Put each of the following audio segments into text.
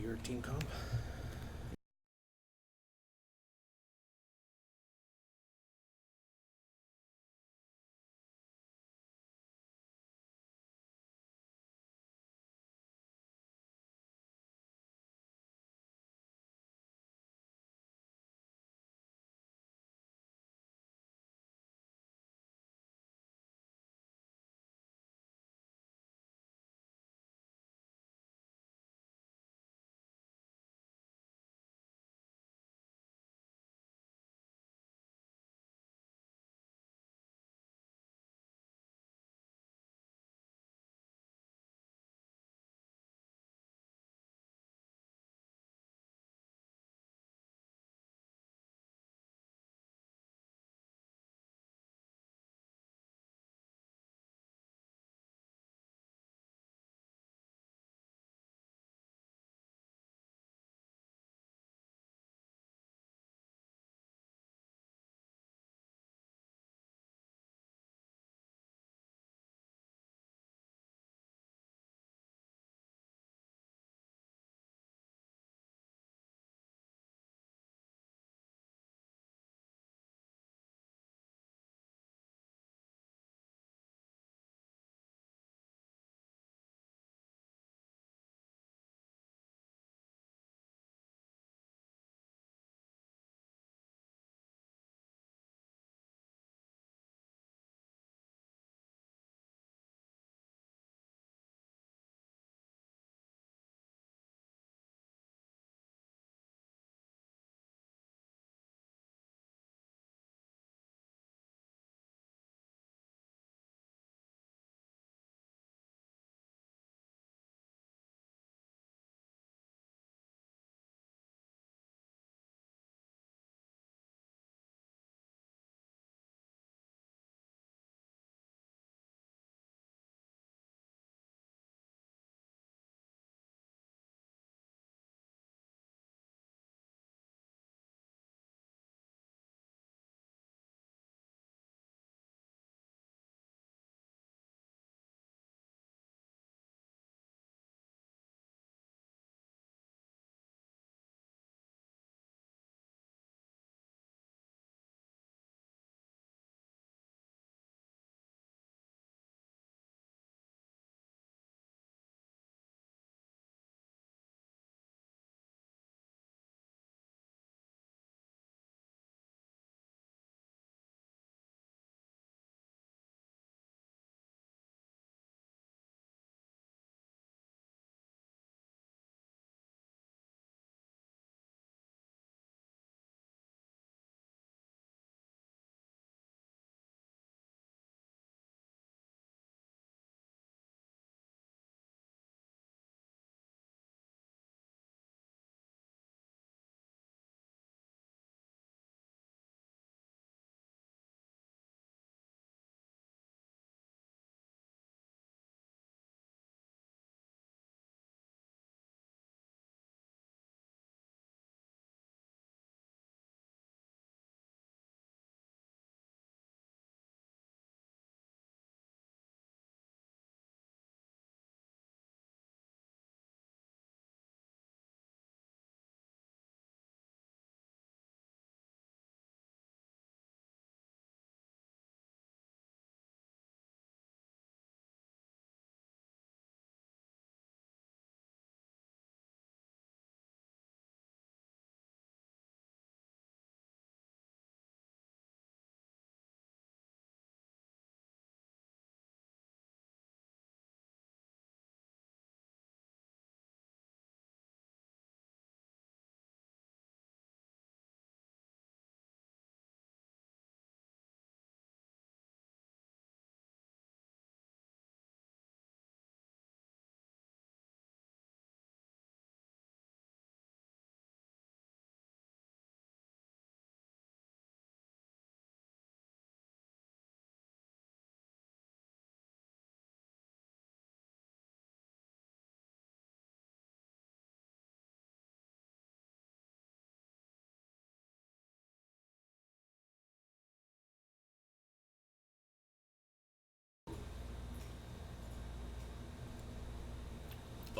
your team comp.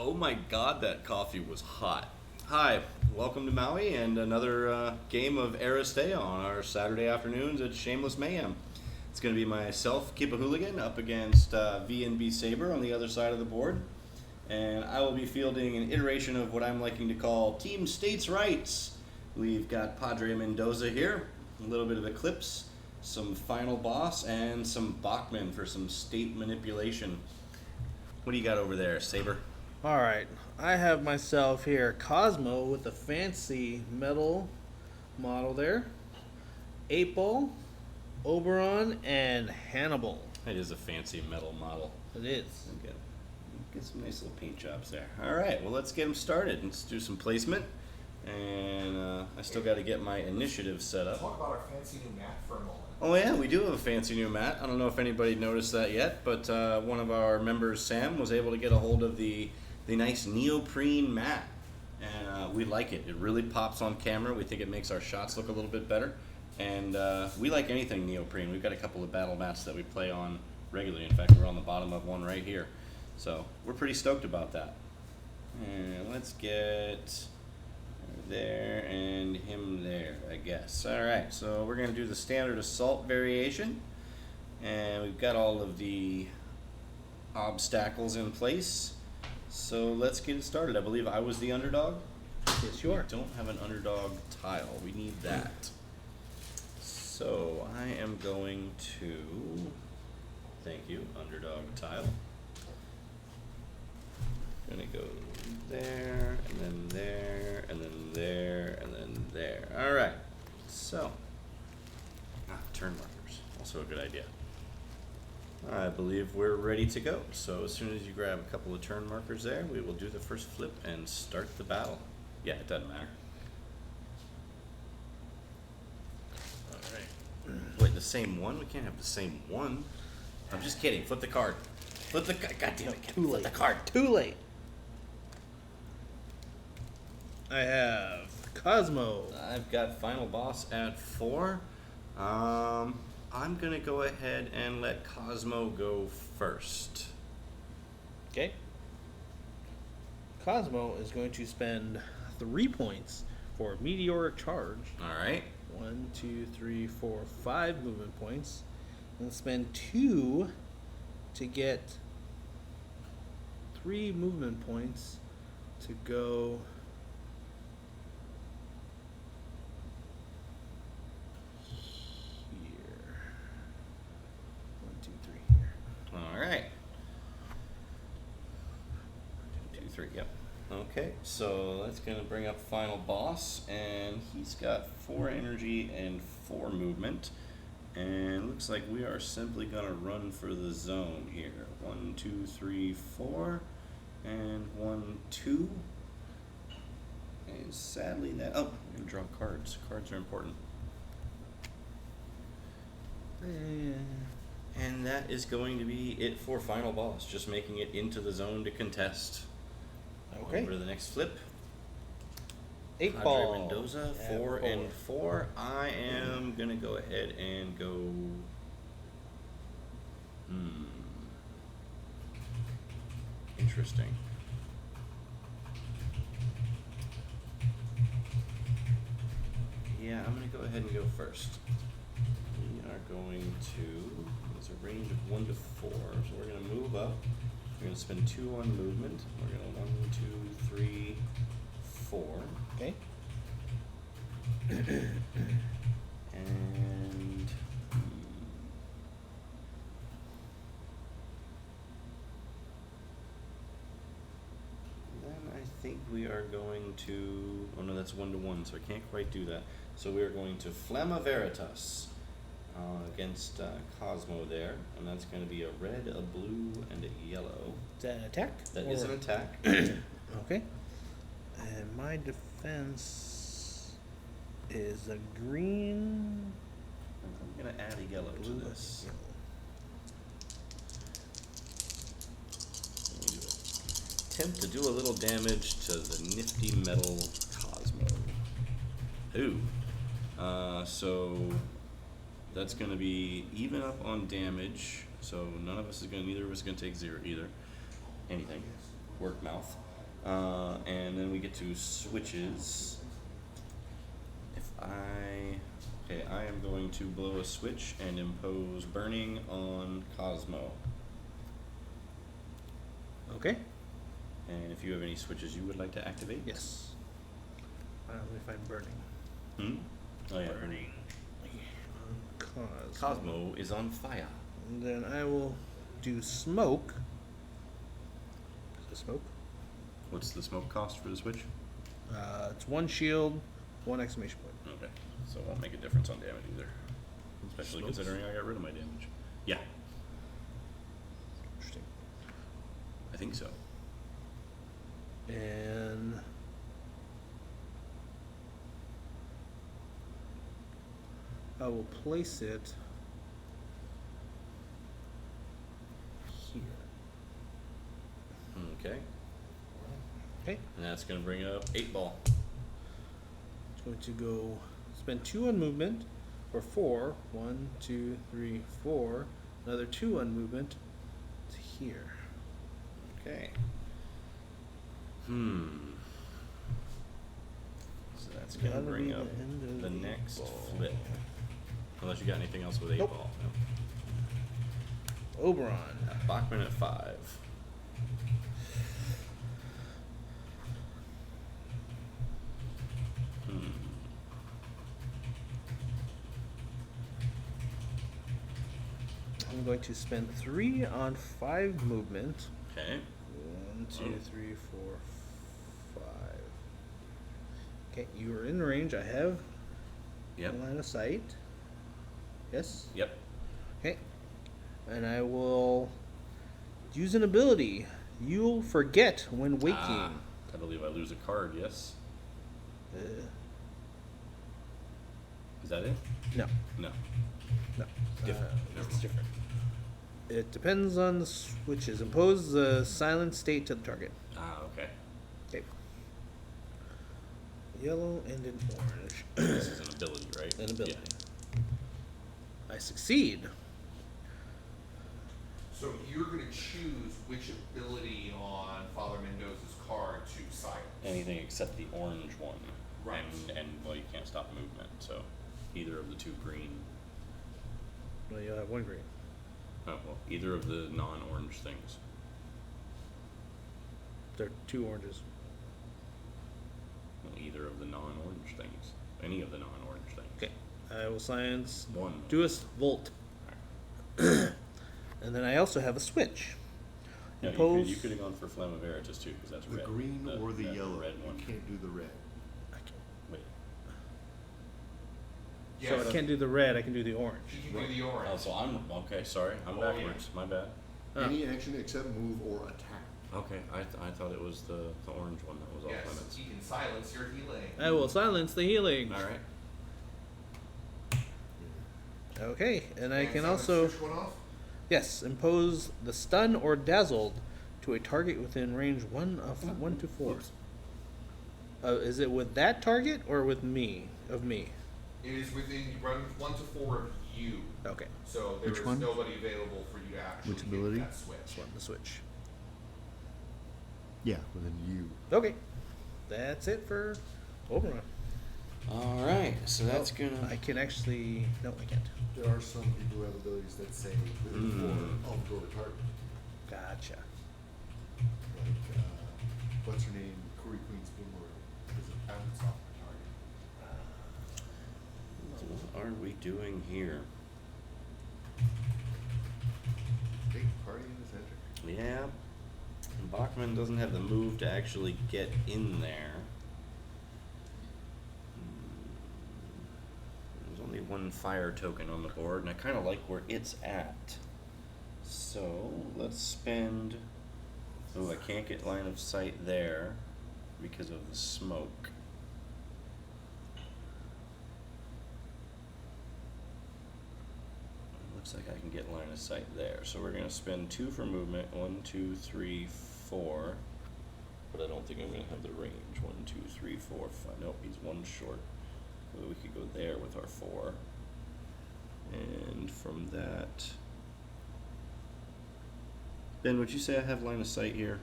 Oh my god, that coffee was hot. Hi, welcome to Maui and another game of Aristeia on our Saturday afternoons at Shameless Mayhem. It's going to be myself, Kipahuligan, up against VnBSaber on the other side of the board. And I will be fielding an iteration of what I'm liking to call Team States' Rights. We've got Padre Mendoza here, a little bit of Eclipse, some Final Boss, and some Bachmann for some state manipulation. What do you got over there, Saber? Alright, I have myself here Kozmo with a fancy metal model there. 8-ball, Oberon, and Hannibal. It is a fancy metal model. It is. Okay. Get some nice little paint jobs there. All right, well, let's get them started. Let's do some placement. And I still got to get my initiative set up. Talk about our fancy new mat for a moment. Oh, yeah, we do have a fancy new mat. I don't know if anybody noticed that yet, but one of our members, Sam, was able to get a hold of the nice neoprene mat. And we like it. It really pops on camera. We think it makes our shots look a little bit better. And we like anything neoprene. We've got a couple of battle mats that we play on regularly. In fact, we're on the bottom of one right here. So we're pretty stoked about that. And let's get there and him there, I guess. All right, so we're going to do the standard assault variation. And we've got all of the obstacles in place. So let's get it started. I believe I was the underdog. Yes, you are. We don't have an underdog tile. We need that. So I am going to, thank you, underdog tile. Gonna go there, and then there, and then there, and then there. All right, so, turn markers, also a good idea. I believe we're ready to go. So as soon as you grab a couple of turn markers there, we will do the first flip and start the battle. Yeah, it doesn't matter. Wait, the same one? We can't have the same one. I'm just kidding. Flip the card. Flip the card. God damn it. Too late. Flip the card. Too late. I have Kozmo. I've got Final Boss at 4. I'm going to go ahead and let Kozmo go first. Okay. Kozmo is going to spend 3 points for Meteoric Charge. All right. 1, 2, 3, 4, 5 movement points. And spend 2 to get 3 movement points to go here. 1, 2, 3 here. All right. 1, 2, 3, yep. Okay, so that's going to bring up Final Boss, and he's got 4 energy and 4 movement. And looks like we are simply going to run for the zone here. 1, 2, 3, 4, and 1, 2. And sadly that, oh, we're going to draw cards. Cards are important. And that is going to be it for Final Boss, just making it into the zone to contest. Okay. Over to the next flip. 8 Padre ball. Mendoza, at 4 and 4. I am going to go ahead and go... Interesting. Yeah, I'm going to go ahead and go first. We are going to... There's a range of 1 to 4, so we're going to move up. We're going to spend 2 on movement. We're going to 1, 2, 3, 4. Okay. And then I think we are going to, oh no, that's 1 to 1, so I can't quite do that. So we are going to Flamma Veritas against Kozmo there, and that's going to be a red, a blue, and a yellow. Is that an attack? That is an attack. Okay. And my defense is a green. I'm going to add a yellow to this. Attempt to do a little damage to the nifty metal Kozmo. Ooh. So that's going to be even up on damage. So none of us is going to, neither of us is going to take 0 either. Anything. Work mouth. And then we get to switches. I am going to blow a switch and impose burning on Kozmo. Okay. And if you have any switches you would like to activate? Yes. Let me find burning. Oh yeah, Burning. Kozmo is on fire. And then I will do smoke. Is it smoke? What's the smoke cost for the switch? It's 1 shield, 1 exclamation point. Okay, so it won't make a difference on damage either. Especially Smokes? considering I got rid of my damage. Yeah, Interesting. I think so. And I will place it here. Okay, Okay. and that's gonna bring up 8-ball. It's going to go spend 2 on movement for 4. 1, 2, 3, 4. Another 2 on movement to here. Okay. So that's gonna That'll bring be up the end of the the next 8-ball. flip. Unless you got anything else with 8-ball. Nope. No. Oberon. Bachmann at 5. I'm going to spend 3 on 5 movement. Okay. 1, 2, 3, 4, 5. Okay, you are in range. I have Yep. a line of sight. Yes? Yep. Okay. And I will use an ability. You'll forget when waking. I believe I lose a card, yes? Uh, Is that it? no. No. No. Different. Never It's mind. different. It depends on the switches. Impose the silent state to the target. Okay. Okay. Yellow and an orange. This is an ability, right? An ability. Yeah. I succeed. So you're going to choose which ability on Father Mendoza's card to silence. Anything except the orange one. Right. And well, you can't stop movement, so either of the 2 green. Well, you'll have 1 green. Oh, well, either of the non-orange things. There are 2 oranges. Well, either of the non-orange things. Any of the non-orange things. Okay. I will silence One. Duist Volt. And then I also have a switch. Yeah, Impose. you could have gone for Flame of Veritas too, because that's The red. green or the that yellow. red one. You can't do the red. Wait. Yeah, So I can't do the red, I can do the orange. You can do the orange. Oh, so I'm okay. Sorry, I'm Oh, yeah. backwards. My bad. Oh. Any action except move or attack. Okay, I thought it was the orange one that was off Yes, limits. he can silence your healing. I will silence the healing. All right. Okay, and I And can silence also, switch one off? yes, impose the stun or dazzled to a target within range 1 of 1 to 4. Oops. Is it with that target or with me? Of me? It is within run 1 to 4 of you. Okay, So there Which is one? nobody available for you to actually Which hit ability? that switch. just want the switch. Yeah, within you. Okay, that's it for Oberon. All right. So that's gonna. I can actually, no, I can't. There are some people who have abilities that say within 4 of your target. Gotcha. Like, what's her name? Corey Queen's Boomerang. Is a bounce off the target. What are we doing here? Big party in the center. Yeah. Bachmann doesn't have the move to actually get in there. There's only 1 fire token on the board, and I kind of like where it's at. So let's spend. Oh, I can't get line of sight there because of the smoke. Looks like I can get line of sight there. So we're gonna spend 2 for movement. 1, 2, 3, 4. But I don't think I'm gonna have the range. 1, 2, 3, 4, 5. Nope, he's 1 short. So we could go there with our 4. And from that, Ben, would you say I have line of sight here?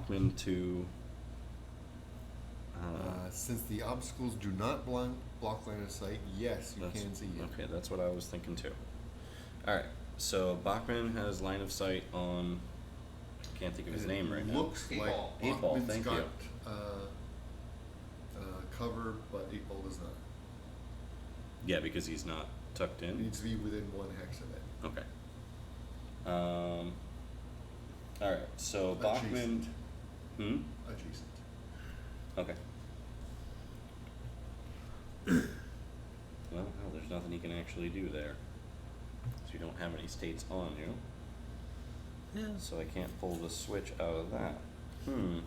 Bachmann to. Since the obstacles do not block line of sight, yes, you can see it. Okay, that's what I was thinking too. Alright, so Bachmann has line of sight on. I can't think of his And it name right now. looks like 8 Ball. 8 Ball, Bachmann's thank got, you. cover, but 8 Ball does not. Yeah, because he's not tucked It in. needs to be within 1 hex of it. Okay. Alright, so Bachmann. Adjacent. Hmm? Adjacent. Okay. Well, hell, there's nothing he can actually do there. So you don't have any states on you. Yeah. So I can't pull the switch out of that. And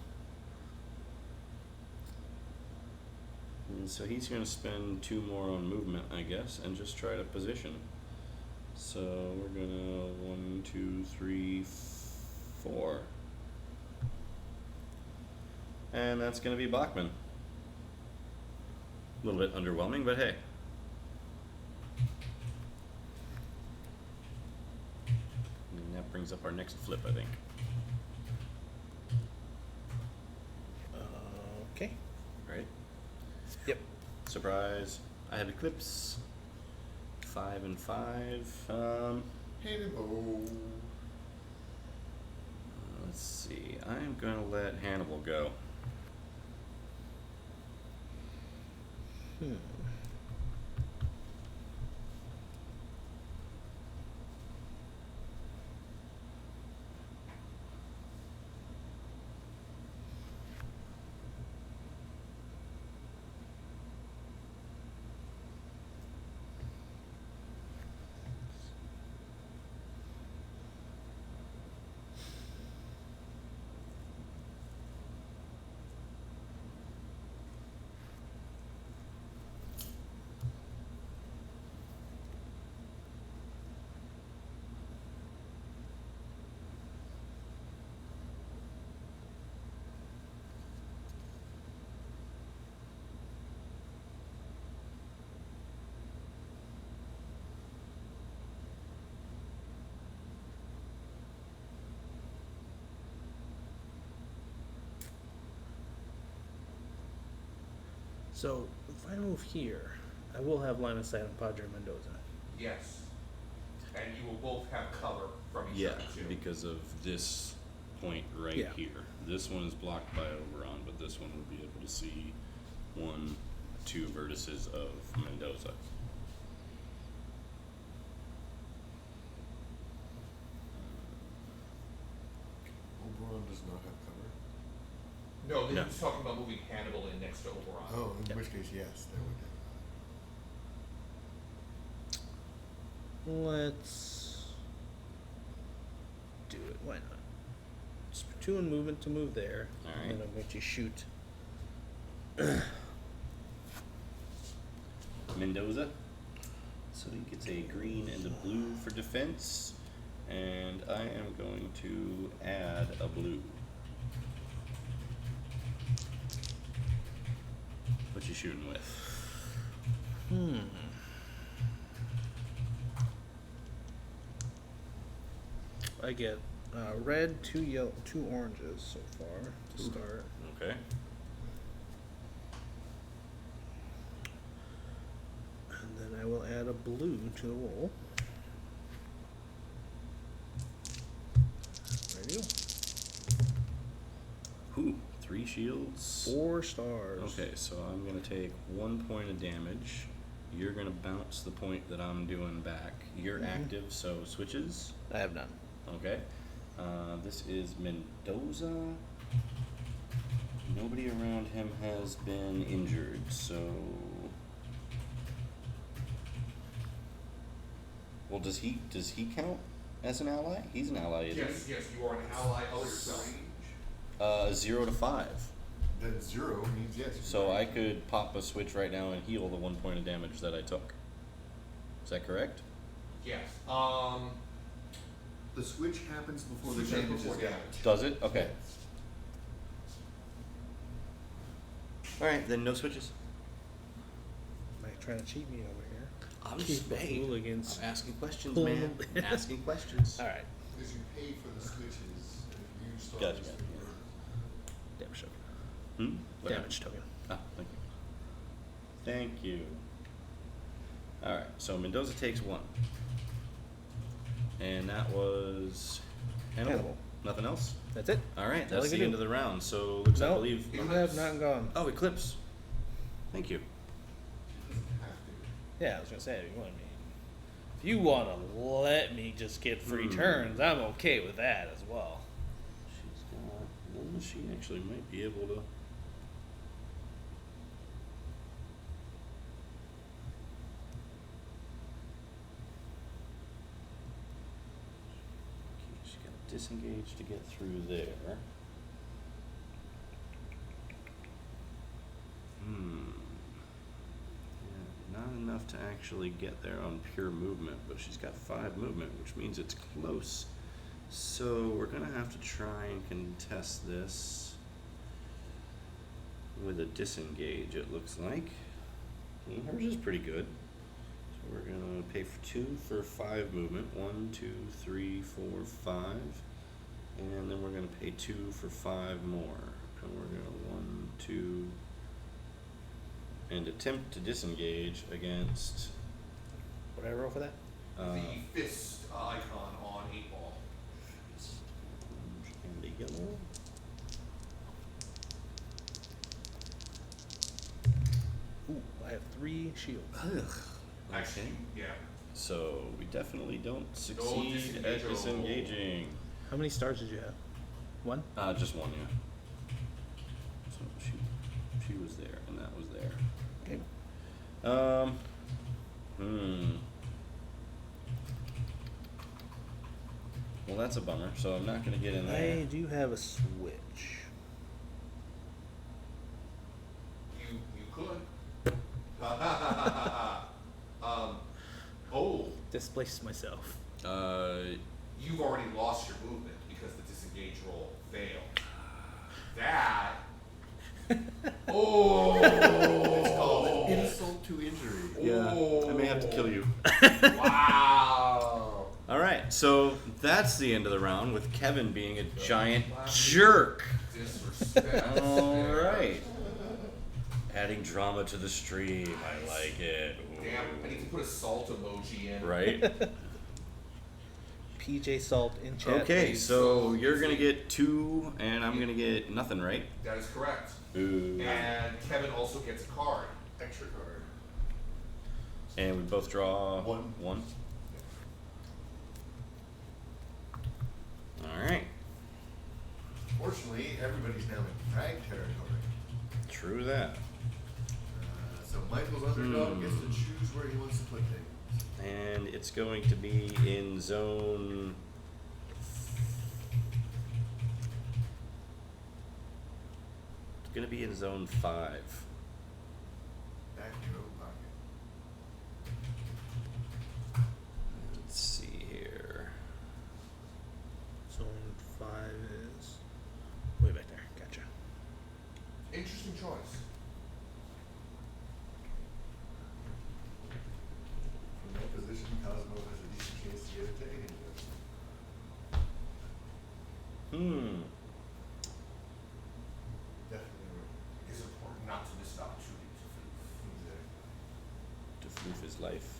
so he's going to spend 2 more on movement, I guess, and just try to position. So we're going to 1, 2, 3, 4. And that's going to be Bachmann. A little bit underwhelming, but hey. And that brings up our next flip, I think. Okay. Right? Yep. Surprise. I have Eclipse. 5 and 5. Hannibal. Let's see. I'm going to let Hannibal go. So if I move here, I will have line of sight on Padre Mendoza. Yes. And you will both have cover from each Yeah, other too. because of this point right Yeah. here. This one is blocked by Oberon, but this one will be able to see 1, 2 vertices of Mendoza. Oberon does not have cover. No, No. he's talking about moving Hannibal in next to Oberon. Oh, in Yep. which case, yes, that would. Let's do it. Why not? Just 2 in movement to move there. Alright. And then I'm going to shoot. Mendoza. So he gets a green and a blue for defense. And I am going to add a blue. What you shooting with? I get red, 2 yellow, 2 oranges so far to start. Okay. And then I will add a blue to the roll. There you go. Ooh, 3 shields. 4 stars. Okay, so I'm gonna take 1 point of damage. You're gonna bounce the point that I'm doing back. You're active, so switches. I have none. Okay. This is Mendoza. Nobody around him has been injured, so. Well, does he count as an ally? He's an ally, isn't Yes, yes, you are an ally of yourself. he? 0 to 5. Then 0 means yes. you're So right. I could pop a switch right now and heal the 1 point of damage that I took. Is that correct? Yes. The switch happens before the Switch damage before is damage. damaged. Does it? Okay. Alright, then no switches. Like trying to cheat me over here. I'm just Kipahuligans. I'm asking questions, Pull man. them. I'm asking questions. All right. Because you pay for the switches, and if you start Gotcha, this gotcha. Damage token. What Damage token. happened? Ah, thank you. Thank you. Alright, so Mendoza takes 1. And that was Hannibal. Nothing else? That's it. Alright, That's all that's I the can end do. of the round. So looks I Nope. believe. You have not gone. Oh, Eclipse. Thank you. Yeah, I was gonna say, if you want to let me just get free turns, I'm okay with that as well. She's got. Well, she actually might be able to. Okay, she's got to disengage to get through there. Yeah, not enough to actually get there on pure movement, but she's got 5 movement, which means it's close. So we're gonna have to try and contest this with a disengage, it looks like. And hers is pretty good. So we're gonna pay for 2 for 5 movement. 1, 2, 3, 4, 5. And then we're gonna pay 2 for 5 more. And we're gonna 1, 2, and attempt to disengage against What did I roll for that? The fist icon on 8 ball. and the yellow. Ooh, I have 3 shields. Actually, Okay. yeah. So we definitely don't succeed at disengage. disengaging. How many stars did you have? 1? Just 1, yeah. So she was there, and that was there. Okay. Well, that's a bummer. So I'm not gonna get in I there. do have a switch. You could. Oh, Displace myself. you've already lost your movement because the disengage roll failed. That. Oh. It's called Insult to injury. Yeah, I may have to kill you. Wow. All right, so that's the end of the round with Kevin being a giant jerk. Disrespect. All right. Adding drama to the stream. I like it. Ooh. Damn, I need to put a salt emoji in. Right? PJ Salt in chat. Okay, please. so you're going to get 2, and I'm going to get nothing, right? That is correct. Ooh. And Kevin also gets a card. Extra card. And we both draw 1. All right. Fortunately, everybody's now in drag territory. True that. So Michael's underdog gets to choose where he wants to put things. And it's going to be in zone. It's going to be in zone 5. Back in your own pocket. Let's see here. Zone 5 is way back there. Gotcha. Interesting choice. From that position, Kozmo has a decent chance to get it to any of us. Definitely right. It's important not to miss an opportunity to Exactly. To floof his life.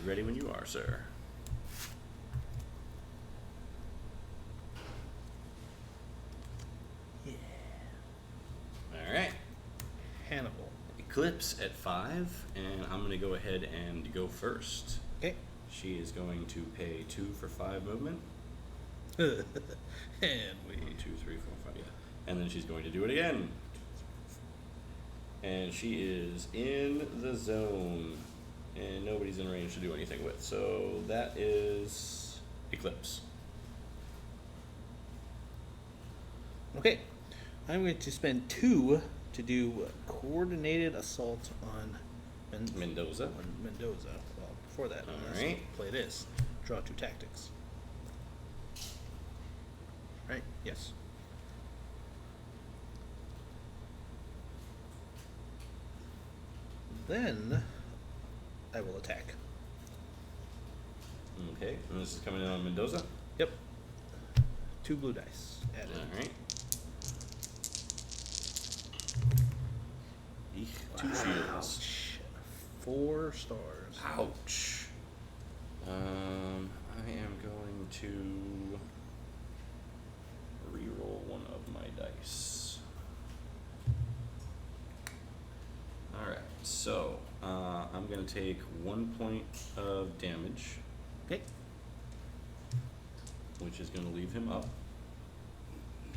Ready when you are, sir. Yeah. All right. Hannibal. Eclipse at 5, and I'm going to go ahead and go first. Okay. She is going to pay 2 for 5 movement. And 1, 2, 3, 4, 5, yeah. And then she's going to do it again. And she is in the zone. And nobody's in range to do anything with. So that is Eclipse. Okay. I'm going to spend 2 to do coordinated assault on Mendoza. On Mendoza. Well, before that, All let's right. play this. Draw 2 tactics. Right? Yes. Then I will attack. Okay, and this is coming in on Mendoza. Yep. 2 blue dice added. All right. Eek, 2 shields. Ouch. 4 stars. Ouch. I am going to reroll one of my dice. Alright, so I'm going to take 1 point of damage, Okay. which is going to leave him up.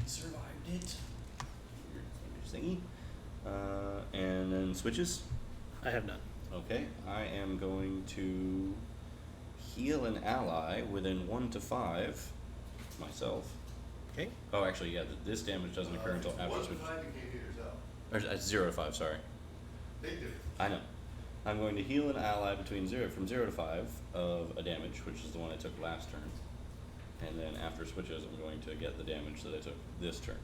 He survived it. Weird thingy. And then switches. I have none. Okay, I am going to heal an ally within 1 to 5 myself. Okay. Oh, actually, yeah, this damage doesn't occur until after 1 to switch. 5 you can't hit yourself. Or 0 to 5, sorry. Big difference. I know. I'm going to heal an ally from 0 to 5 of a damage, which is the one I took last turn. And then after switches, I'm going to get the damage that I took this turn.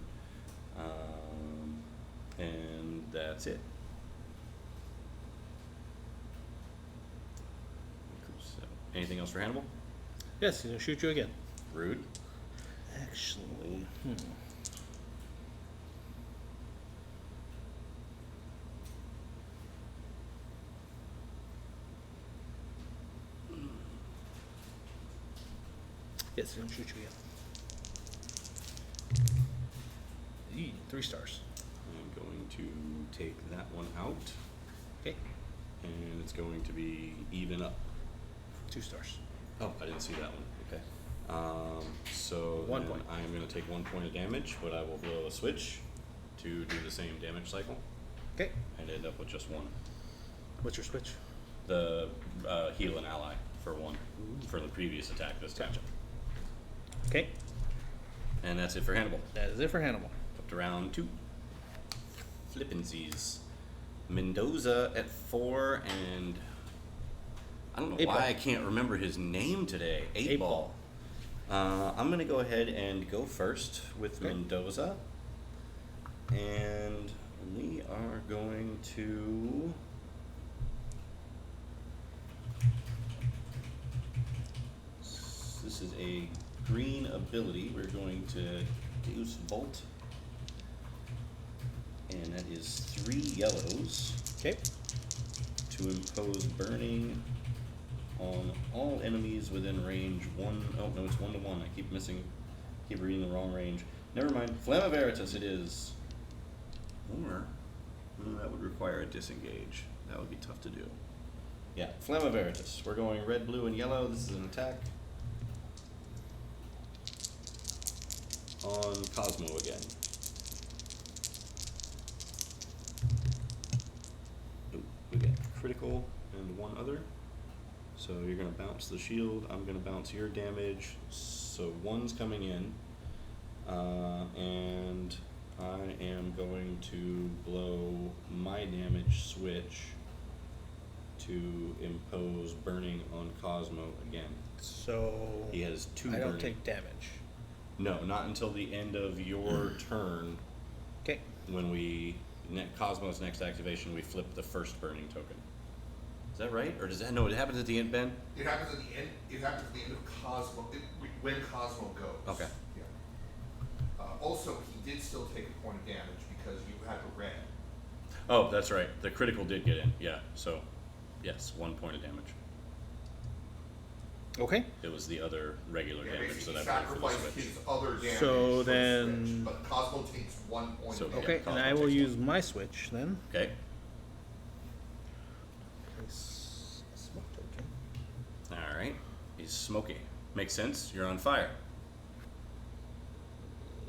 And that's it. So, anything else for Hannibal? Yes, he's gonna shoot you again. Rude. Actually, Yes, he's gonna shoot you again. 3 stars. I'm going to take that one out, Okay. and it's going to be even up. 2 stars. Oh, I didn't see that one. Okay. So 1 then point. I am going to take 1 point of damage, but I will blow a switch to do the same damage cycle Okay. and end up with just 1. What's your switch? The heal an ally for 1 for the previous attack this time. Gotcha. Okay. And that's it for Hannibal. That is it for Hannibal. Up to round 2. Flippansies. Mendoza at 4, and I don't know 8 why ball. I can't remember his name today. 8 8 ball. I'm going to go ahead and go first with Okay. Mendoza. And we are going to... This is a green ability. We're going to use Volt. And that is 3 yellows Okay. to impose burning on all enemies within range 1. Oh, no, it's 1 to 1. I keep reading the wrong range. Never mind. Flamma Veritas it is. Or, that would require a disengage. That would be tough to do. Yeah, Flamma Veritas. We're going red, blue, and yellow. This is an attack. On Kozmo again. Ooh, we get critical and 1 other. So you're going to bounce the shield. I'm going to bounce your damage. So 1's coming in. And I am going to blow my damage switch to impose burning on Kozmo again. So He has 2 I burning. don't take damage. No, not until the end of your turn. Okay. When Cosmo's next activation, we flip the first burning token. Is that right? Or does that, no, it happens at the end, Ben? It happens at the end. It happens at the end of Cosmo. When Cosmo goes. Okay. Yeah. Also, he did still take a point of damage because you had a red. Oh, that's right. The critical did get in. Yeah. So, yes, 1 point of damage. Okay. It was the other regular Yeah, damage basically that I played for the sacrificed switch. his other damage So for the then- switch, but Cosmo takes 1 point So, of damage. Okay, Cosmo and I will takes use 1. my switch then. Okay. Place a smoke token. All right. He's smoky. Makes sense. You're on fire.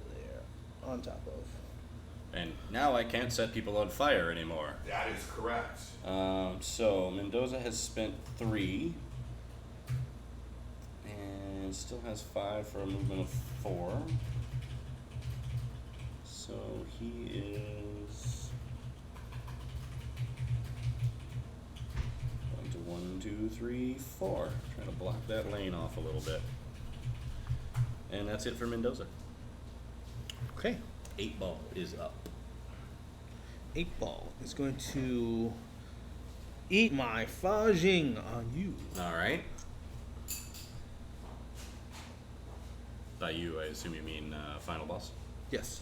There, on top of. And now I can't set people on fire anymore. That is correct. So Mendoza has spent 3. And still has 5 for a movement of 4. So he is going to 1, 2, 3, 4. Trying to block that lane off a little bit. And that's it for Mendoza. Okay. 8 ball is up. 8 ball is going to Eat my fudging on you. All right. By you, I assume you mean final boss. Yes.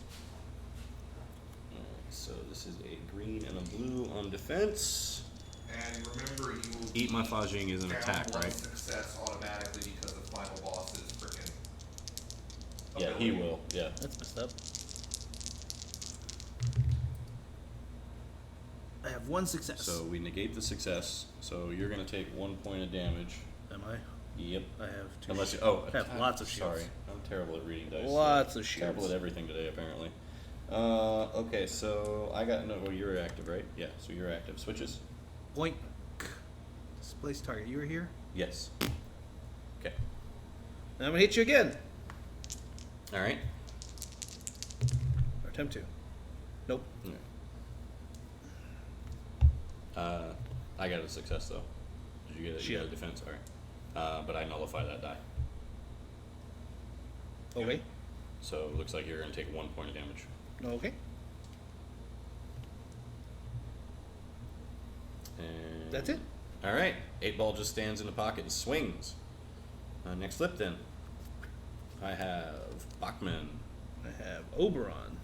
Alright, so this is a green and a blue on defense. And remember, you will Eat my fudging is an down attack, one right? success automatically because the final boss is freaking. Yeah, he will. Yeah. That's messed up. I have one success. So we negate the success. So you're gonna take 1 point of damage. Am I? Yep. I have two. Unless you, I have lots of shields. Sorry, I'm terrible at reading dice. Lots of Terrible shields. at everything today, apparently. Okay, so I got no. Well, you're active, right? Yeah. So you're active. Switches. Boink. Displace target. You were here. Yes. Okay. And I'm gonna hit you again. All right. Or attempt to. Nope. Okay. I got a success though. Did you get a, you got a Shit. defense? All right. But I nullify that die. Okay. So it looks like you're gonna take 1 point of damage. Okay. And That's it. All right. 8-ball just stands in the pocket and swings. Next flip then. I have Bachmann. I have Oberon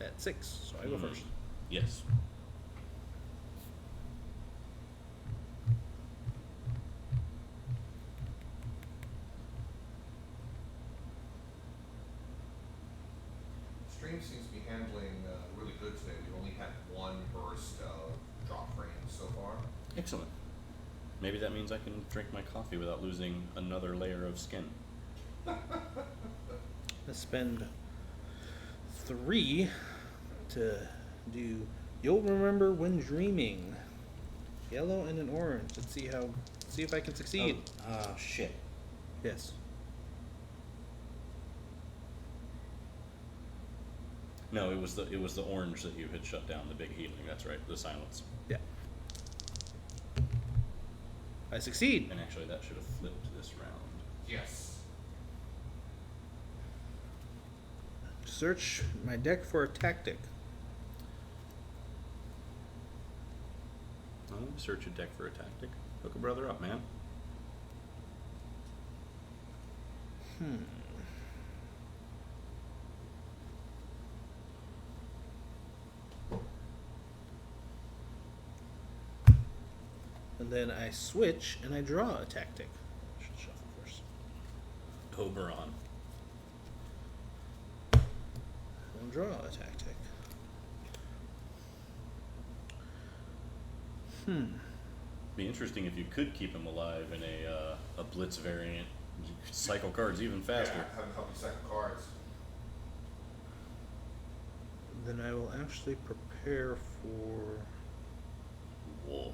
at 6, so I go first. Yes. Stream seems to be handling really good today. We've only had one burst of drop frames so far. Excellent. Maybe that means I can drink my coffee without losing another layer of skin. I spend 3 to do You'll Remember When Dreaming. Yellow and an orange. Let's see if I can succeed. Oh, shit. Yes. No, it was the orange that you had shut down, the big healing. That's right, the silence. Yeah. I succeed. And actually, that should have flipped this round. Yes. Search my deck for a tactic. Oh, search a deck for a tactic. Hook a brother up, man. And then I switch and I draw a tactic. I should shuffle first. Oberon. And draw a tactic. Be interesting if you could keep him alive in a blitz variant. You could cycle cards even faster. Yeah, have a couple second cards. Then I will actually prepare for. War.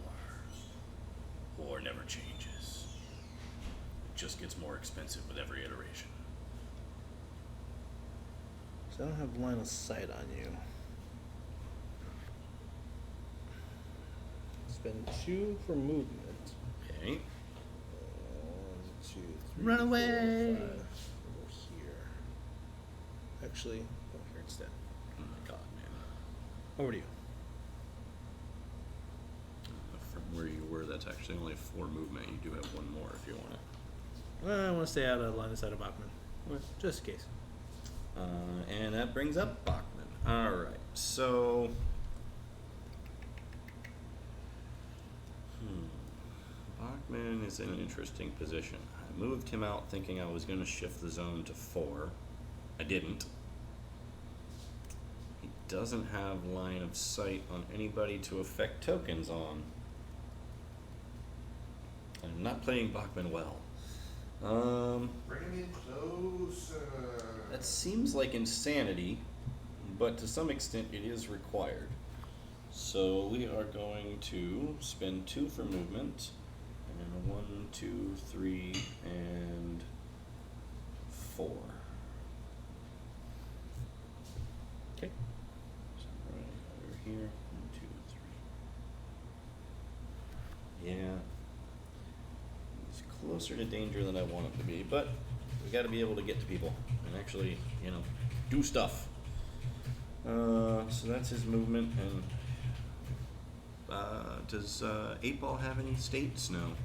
War never changes. It just gets more expensive with every iteration. So I don't have line of sight on you. Spend 2 for movement. Okay. 1, 2, 3. Run 4, away! 5. Go here. Actually, go here instead. Oh my god, man. Over to you. From where you were, that's actually only 4 movement. You do have 1 more if you want it. I want to stay out of line of sight of Bachmann. Just in case. And that brings up Bachmann. Alright, so. Bachmann is in an interesting position. I moved him out thinking I was going to shift the zone to 4. I didn't. He doesn't have line of sight on anybody to affect tokens on. I'm not playing Bachmann well. Bring him in closer. That seems like insanity, but to some extent it is required. So we are going to spend 2 for movement, and 1, 2, 3, and 4. Okay. So right over here, 1, 2, 3. Yeah. He's closer to danger than I want him to be, but we got to be able to get to people and actually, do stuff. So that's his movement, and Does 8-Ball have any states? No.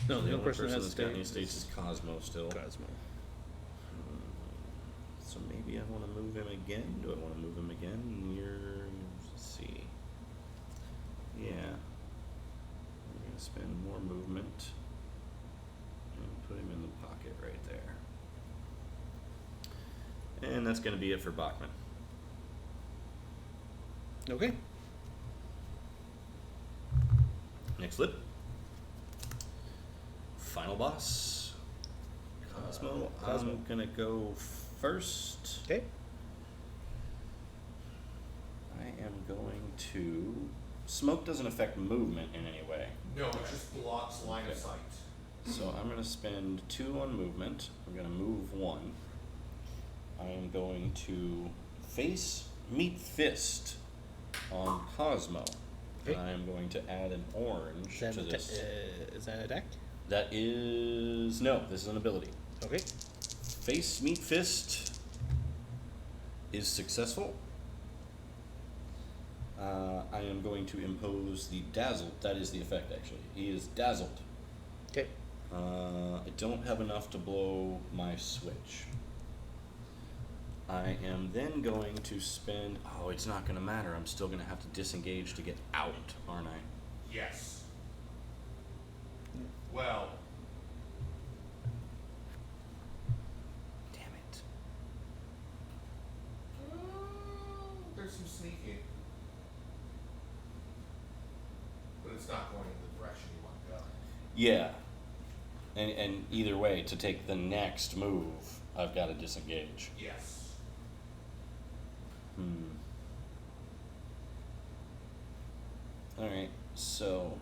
No, the only person who has that's got any states states is Kozmo still. Kozmo. So maybe I want to move him again. Do I want to move him again? Let's see. Yeah. I'm going to spend more movement and put him in the pocket right there. And that's going to be it for Bachmann. Okay. Next flip. Final boss. Kozmo. Kozmo. I'm going to go first. Okay. I am going to... Smoke doesn't affect movement in any way. No, it just blocks line of sight. So I'm going to spend 2 on movement. I'm going to move 1. I am going to face meet fist on Kozmo. Okay. And I am going to add an orange to this. Is that an attack? That is... No, this is an ability. Okay. Face meet fist is successful. I am going to impose the dazzled. That is the effect, actually. He is dazzled. Okay. I don't have enough to blow my switch. I am then going to spend... Oh, it's not going to matter. I'm still going to have to disengage to get out, aren't I? Yes. Well, Damn it. there's some sneaking. But it's not going in the direction you want to go. Yeah. And either way, to take the next move, I've got to disengage. Yes. Alright, so...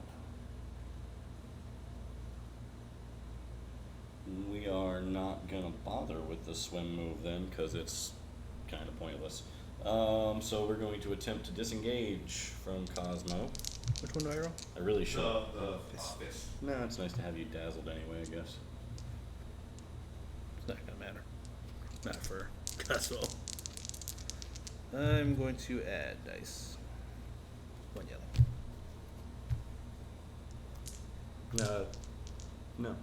We are not going to bother with the swim move then, because it's kind of pointless. So we're going to attempt to disengage from Kozmo. Which one do I roll? I really should. The fist. No, it's nice to have you dazzled anyway, I guess. It's not gonna matter. Not for Kozmo. I'm going to add dice. 1 yellow. No.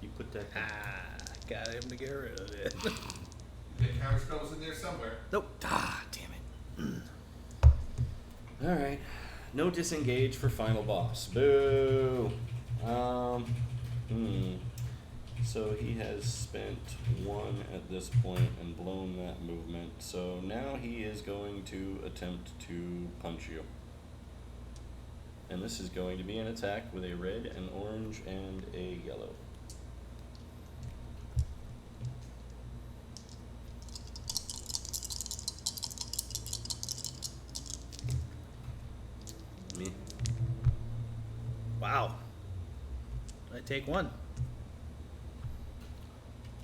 You put that... Got him to get rid of it. The counter spell's in there somewhere. Nope. Ah, damn it. Alright. No disengage for final boss. Boo! So he has spent 1 at this point and blown that movement. So now he is going to attempt to punch you. And this is going to be an attack with a red, an orange, and a yellow. Me. Wow. I take 1.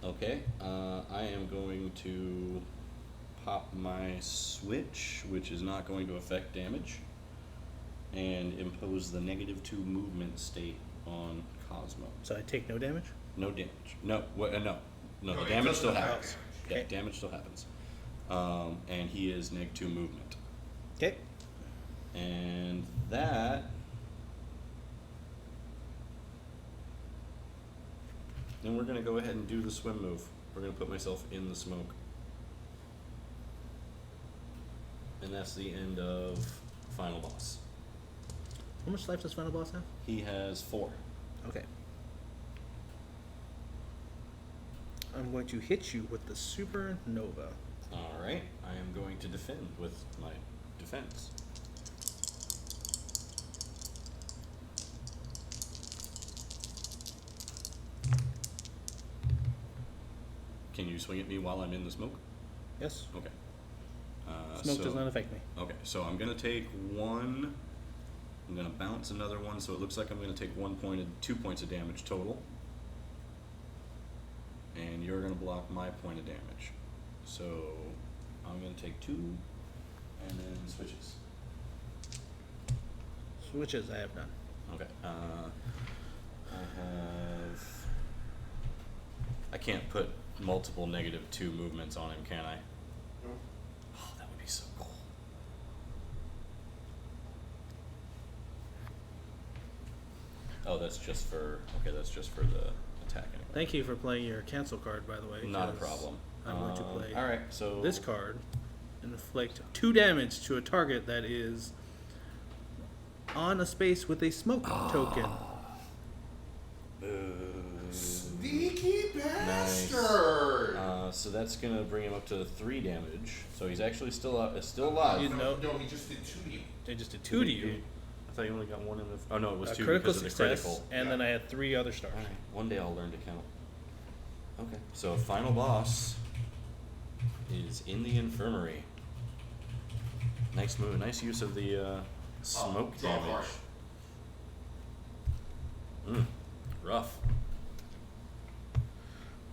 Okay, I am going to pop my switch, which is not going to affect damage, and impose the -2 movement state on Kozmo. So I take no damage? No damage. No, no. No, No, the it damage doesn't still affect happens. damage. Yeah, Okay. damage still happens. And he is -2 movement. Okay. And that... Then we're going to go ahead and do the swim move. We're going to put myself in the smoke. And that's the end of final boss. How much life does Final Boss have? He has 4. Okay. I'm going to hit you with the Supernova. Alright, I am going to defend with my defense. Can you swing at me while I'm in the smoke? Yes. Okay. Smoke does not affect me. Okay, so I'm gonna take 1. I'm gonna bounce another 1, so it looks like I'm gonna take 2 points of damage total. And you're gonna block my point of damage. So I'm gonna take 2, and then switches. Switches, I have none. Okay. I can't put multiple -2 movements on him, can I? Nope. Oh, that would be so cool. Oh, that's just for the attack anyway. Thank you for playing your cancel card, by the way. Not a 'cause problem. I'm going to play All right, so this card. Inflict 2 damage to a target that is on a space with a smoke token. Sneaky bastard! So that's gonna bring him up to 3 damage. So he's actually still alive. You know- No, he just did 2 to you. They just did 2 to you. I thought you only got 1 in the. Oh no, it was A 2 critical because of the success, critical. and then I had 3 other stars. All right, one day I'll learn to count. Okay, so final boss is in the infirmary. Nice move, nice use of the smoke draw a damage. card. Rough.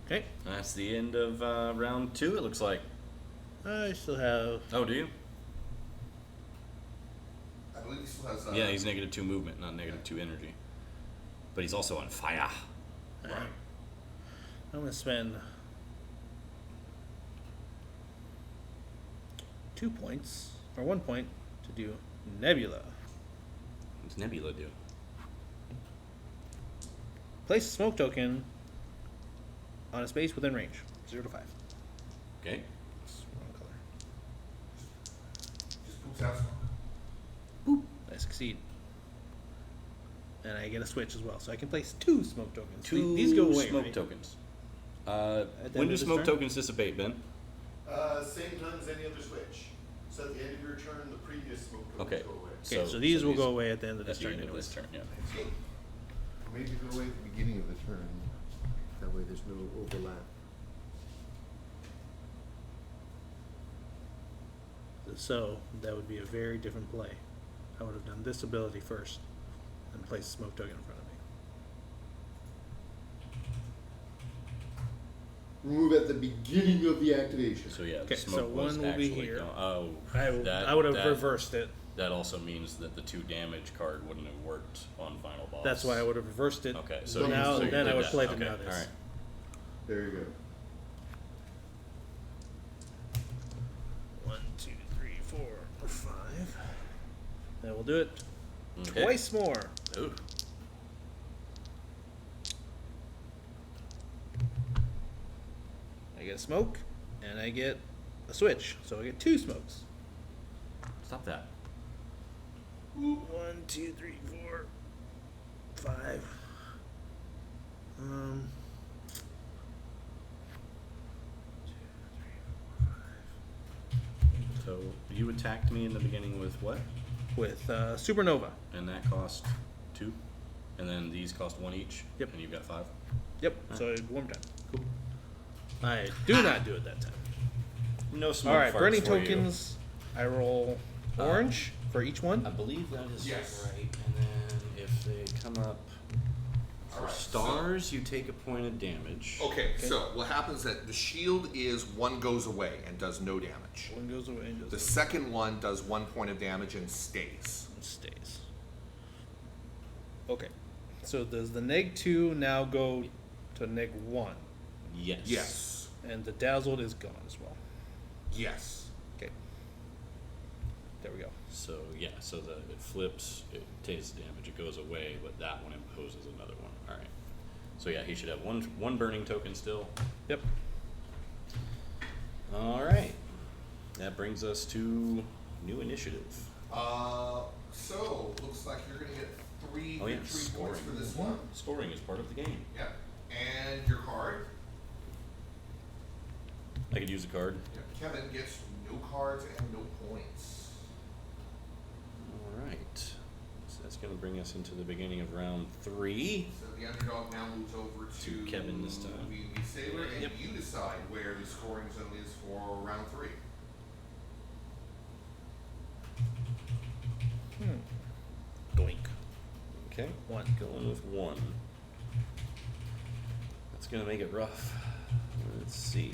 Okay. That's the end of round 2. It looks like. I still have. Oh, do you? I believe he still has. Yeah, he's -2 movement, not -2 energy. But he's also on fire. Right. I'm going to spend 2 points, or 1 point, to do Nebula. What's Nebula do? Place a smoke token on a space within range, 0 to 5. Okay. It's wrong color. Just poops out smoke. Boop. I succeed. And I get a switch as well, so I can place 2 smoke tokens. 2 These go away, smoke right? tokens. the When end do of this smoke turn? tokens dissipate, Ben? Same time as any other switch. So at the end of your turn, the previous smoke tokens Okay. go away. Okay, so these will go away at the end of At this the turn end of anyways. this turn, yeah. Or maybe go away at the beginning of the turn. That way there's no overlap. So that would be a very different play. I would have done this ability first and placed a smoke token in front of me. Remove at the beginning of the activation. So yeah, Okay, the so smoke was one will be actually here. Oh, I would have reversed it. That also means that the 2 damage card wouldn't have worked on final boss. That's why I would have reversed it. Okay, So so now you then did I would that. play the Okay, now this. all right. There you go. 1, 2, 3, 4, 5. That will do it. Okay. Twice more. Ooh. I get a smoke, and I get a switch. So I get 2 smokes. Stop that. 1, 2, 3, 4, 5. So you attacked me in the beginning with what? With Supernova. And that cost 2? And then these cost 1 each? Yep. And you've got 5? Yep. So one time. Cool. I do not do it that time. No smoke All right. farts Burning for you. tokens. I roll orange for each one. I believe that is Yes. right. And then if they come up for Alright, stars, you take a point of damage. Okay, so what happens is that the shield is 1 goes away and does no damage. One goes away and The goes second one does 1 point of damage and stays. and stays. Okay. So does the -2 now go to -1? Yes. Yes. And the dazzled is gone as well. Yes. Okay. There we go. So yeah, so it flips, it takes damage, it goes away, but that one imposes another one. All right. So yeah, he should have one burning token still. Yep. All right. That brings us to new initiative. So looks like you're gonna get 3 Oh yeah, victory scoring. points for this one. Scoring is part of the game. Yep. And your card. I could use a card. Yep. Kevin gets no cards and no points. All right. So that's going to bring us into the beginning of round 3. So the underdog now moves over to Kevin this time. VnBSaber, and Yep. you decide where the scoring zone is for round 3. Doink. Okay. 1. Going with 1. That's going to make it rough. Let's see.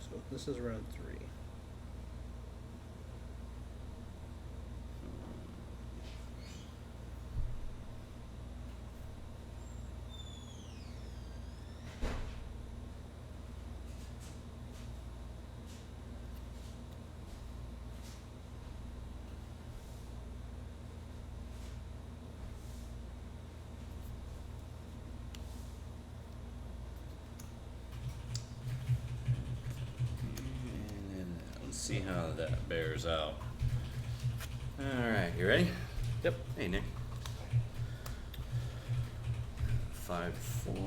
So this is round 3. see how that bears out. Alright, you ready? Yep. Hey, Nick. 5, 4, and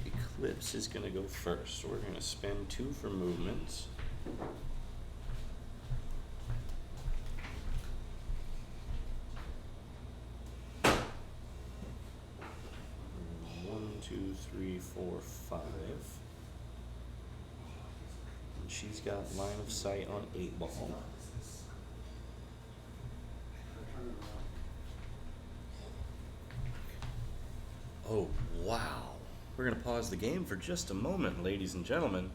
Eclipse is gonna go first. So we're gonna spend 2 for movements. 1, 2, 3, 4, 5. And she's got line of sight on 8 ball. Oh, wow. We're going to pause the game for just a moment, ladies and gentlemen.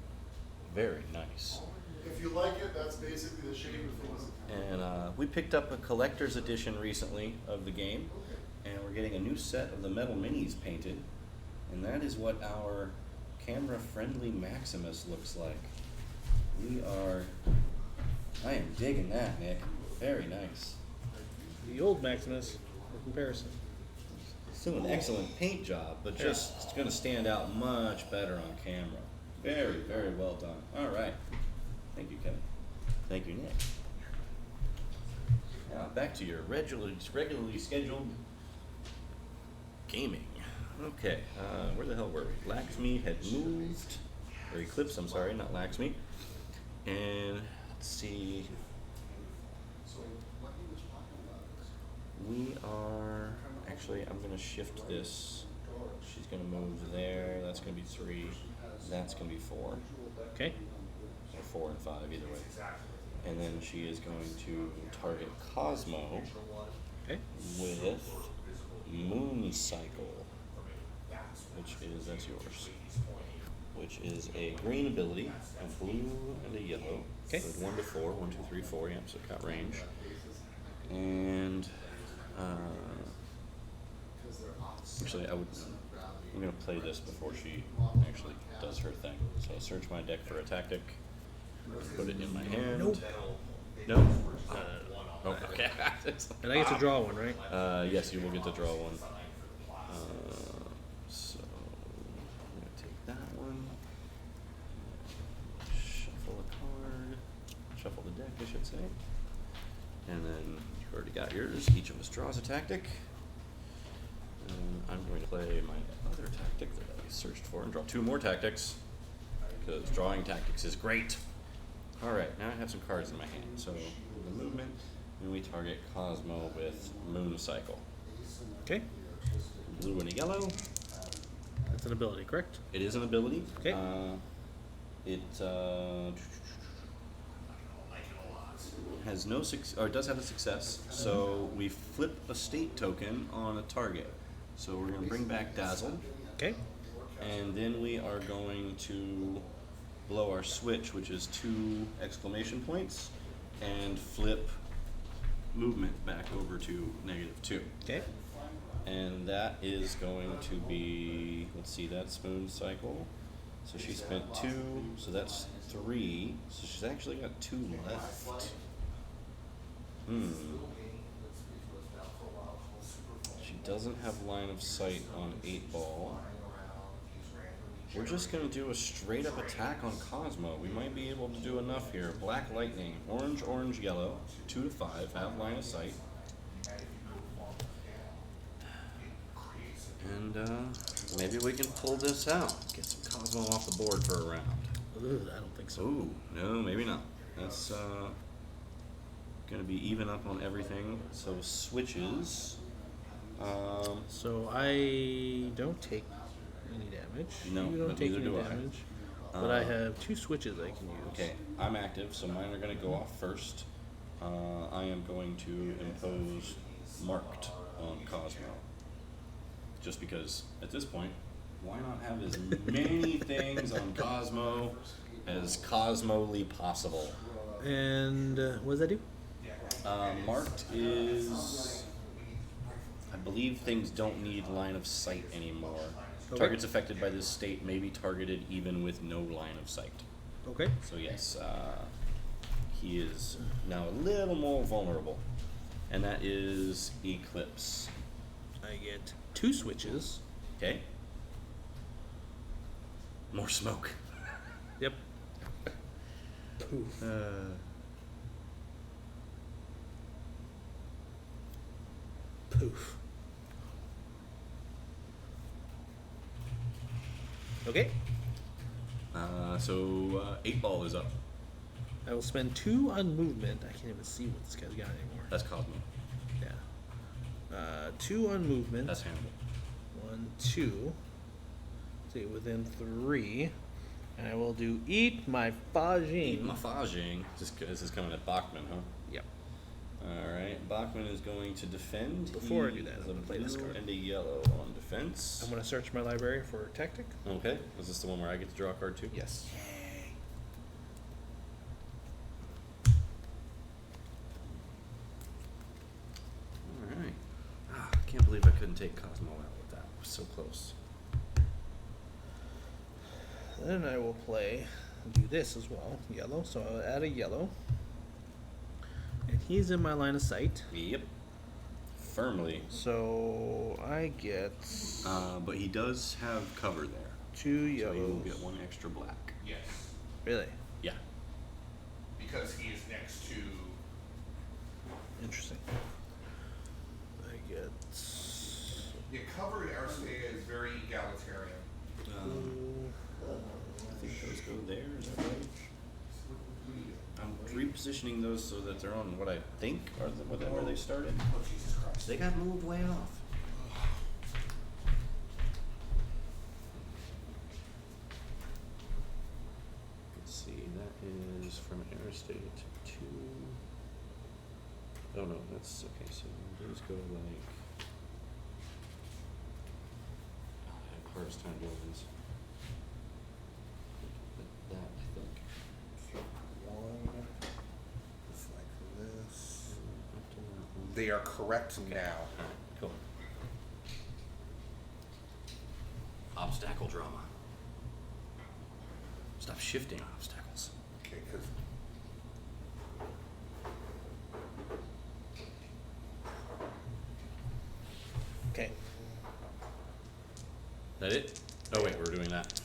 Very nice. If you like it, that's basically the shape of things. And we picked up a collector's edition recently of the game, and we're getting a new set of the metal minis painted. And that is what our camera-friendly Maximus looks like. I am digging that, Nick. Very nice. The old Maximus, for comparison. Still an excellent paint job, but just it's going to stand out much better on camera. Very, very well done. All right. Thank you, Kevin. Thank you, Nick. Now back to your regularly scheduled gaming. Okay, where the hell were we? Laxmi had moved, or Eclipse, I'm sorry, not Laxmi. And let's see. We are, actually, I'm going to shift this. She's going to move there. That's going to be 3. That's going to be 4. Okay. Or 4 and 5, either way. And then she is going to target Kozmo Okay. with Moon Cycle, that's yours, which is a green ability, a blue and a yellow. Okay. So 1 to 4, 1, 2, 3, 4, yeah, so it got range. And actually, I'm going to play this before she actually does her thing. So I'll search my deck for a tactic, put it in my hand. Nope. No? Oh, okay. And I get to draw one, right? Yes, you will get to draw one. So I'm going to take that one. Shuffle a card. Shuffle the deck, I should say. And then you've already got yours. Each of us draws a tactic. And I'm going to play my other tactic that I searched for and draw 2 more tactics, because drawing tactics is great. Alright, now I have some cards in my hand. So the movement, and we target Kozmo with Moon Cycle. Okay. Blue and a yellow. That's an ability, correct? It is an ability. Okay. It has no or it does have a success. So we flip a state token on a target. So we're going to bring back Dazzle, Okay. and then we are going to blow our switch, which is 2 exclamation points, and flip movement back over to -2. Okay. And that is going to be, let's see, that's Moon Cycle. So she spent 2, so that's 3. So she's actually got 2 left. She doesn't have line of sight on 8 ball. We're just going to do a straight up attack on Kozmo. We might be able to do enough here. Black Lightning, orange, orange, yellow, 2 to 5, have line of sight. And maybe we can pull this out. Get some Kozmo off the board for a round. Ugh, I don't think so. Ooh, no, maybe not. That's going to be even up on everything. So switches. So I don't take any damage. No, you don't but take neither any do I. damage. But I have 2 switches I can use. Okay, I'm active, so mine are going to go off first. I am going to impose Marked on Kozmo. Just because, at this point, why not have as many things on Kozmo as Cosmally possible? And what does that do? Marked is, I believe things don't need line of sight anymore. Okay. Targets affected by this state may be targeted even with no line of sight. Okay. So yes, he is now a little more vulnerable. And that is Eclipse. I get 2 switches. Okay? More smoke. Yep. Poof. Poof. Okay. So 8 ball is up. I will spend 2 on movement. I can't even see what this guy's got anymore. That's Kozmo. Yeah. 2 on movement. That's Hannibal. 1, 2. See, within 3. And I will do eat my fajing. Mafaging. This is coming at Bachmann, huh? Yep. Alright, Bachmann is going to defend. Before I He do that, has I'm a gonna play this blue card. and a yellow on defense. I'm going to search my library for tactic. Okay, is this the one where I get to draw a card too? Yes. Alright. I can't believe I couldn't take Kozmo out with that. It was so close. Then I will do this as well, yellow. So I'll add a yellow. And he's in my line of sight. Yep. Firmly. So I get But he does have cover there. 2 So he will yellows. get 1 extra black. Yes, Really? Yeah. because he is next to. Interesting. I get Yeah, cover in Aristeia is very egalitarian. I think those go there, is that right? I'm repositioning those so that they're on what I think are where they started. Oh, Jesus Christ. They got moved way off. Let's see, that is from Aristeia to 2. Oh no, that's okay, so those go like. Oh, I have the hardest time doing this. That, I think. 1. Just like this. They are correct now. Alright, cool. Obstacle drama. Stop shifting obstacles. Okay, because okay. That it? Oh wait, we're doing that.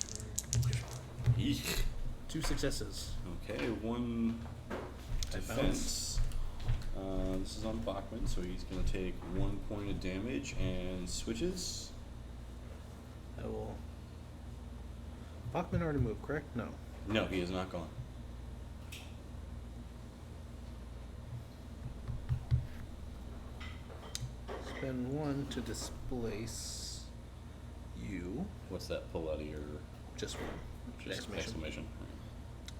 Eek. 2 successes. Okay, 1 I defense. This is on Bachmann, so he's gonna take 1 point of damage and switches. I will. Bachmann already moved, correct? No. No, he is not gone. Spend 1 to displace you. What's that pull out of your Just 1. just exclamation?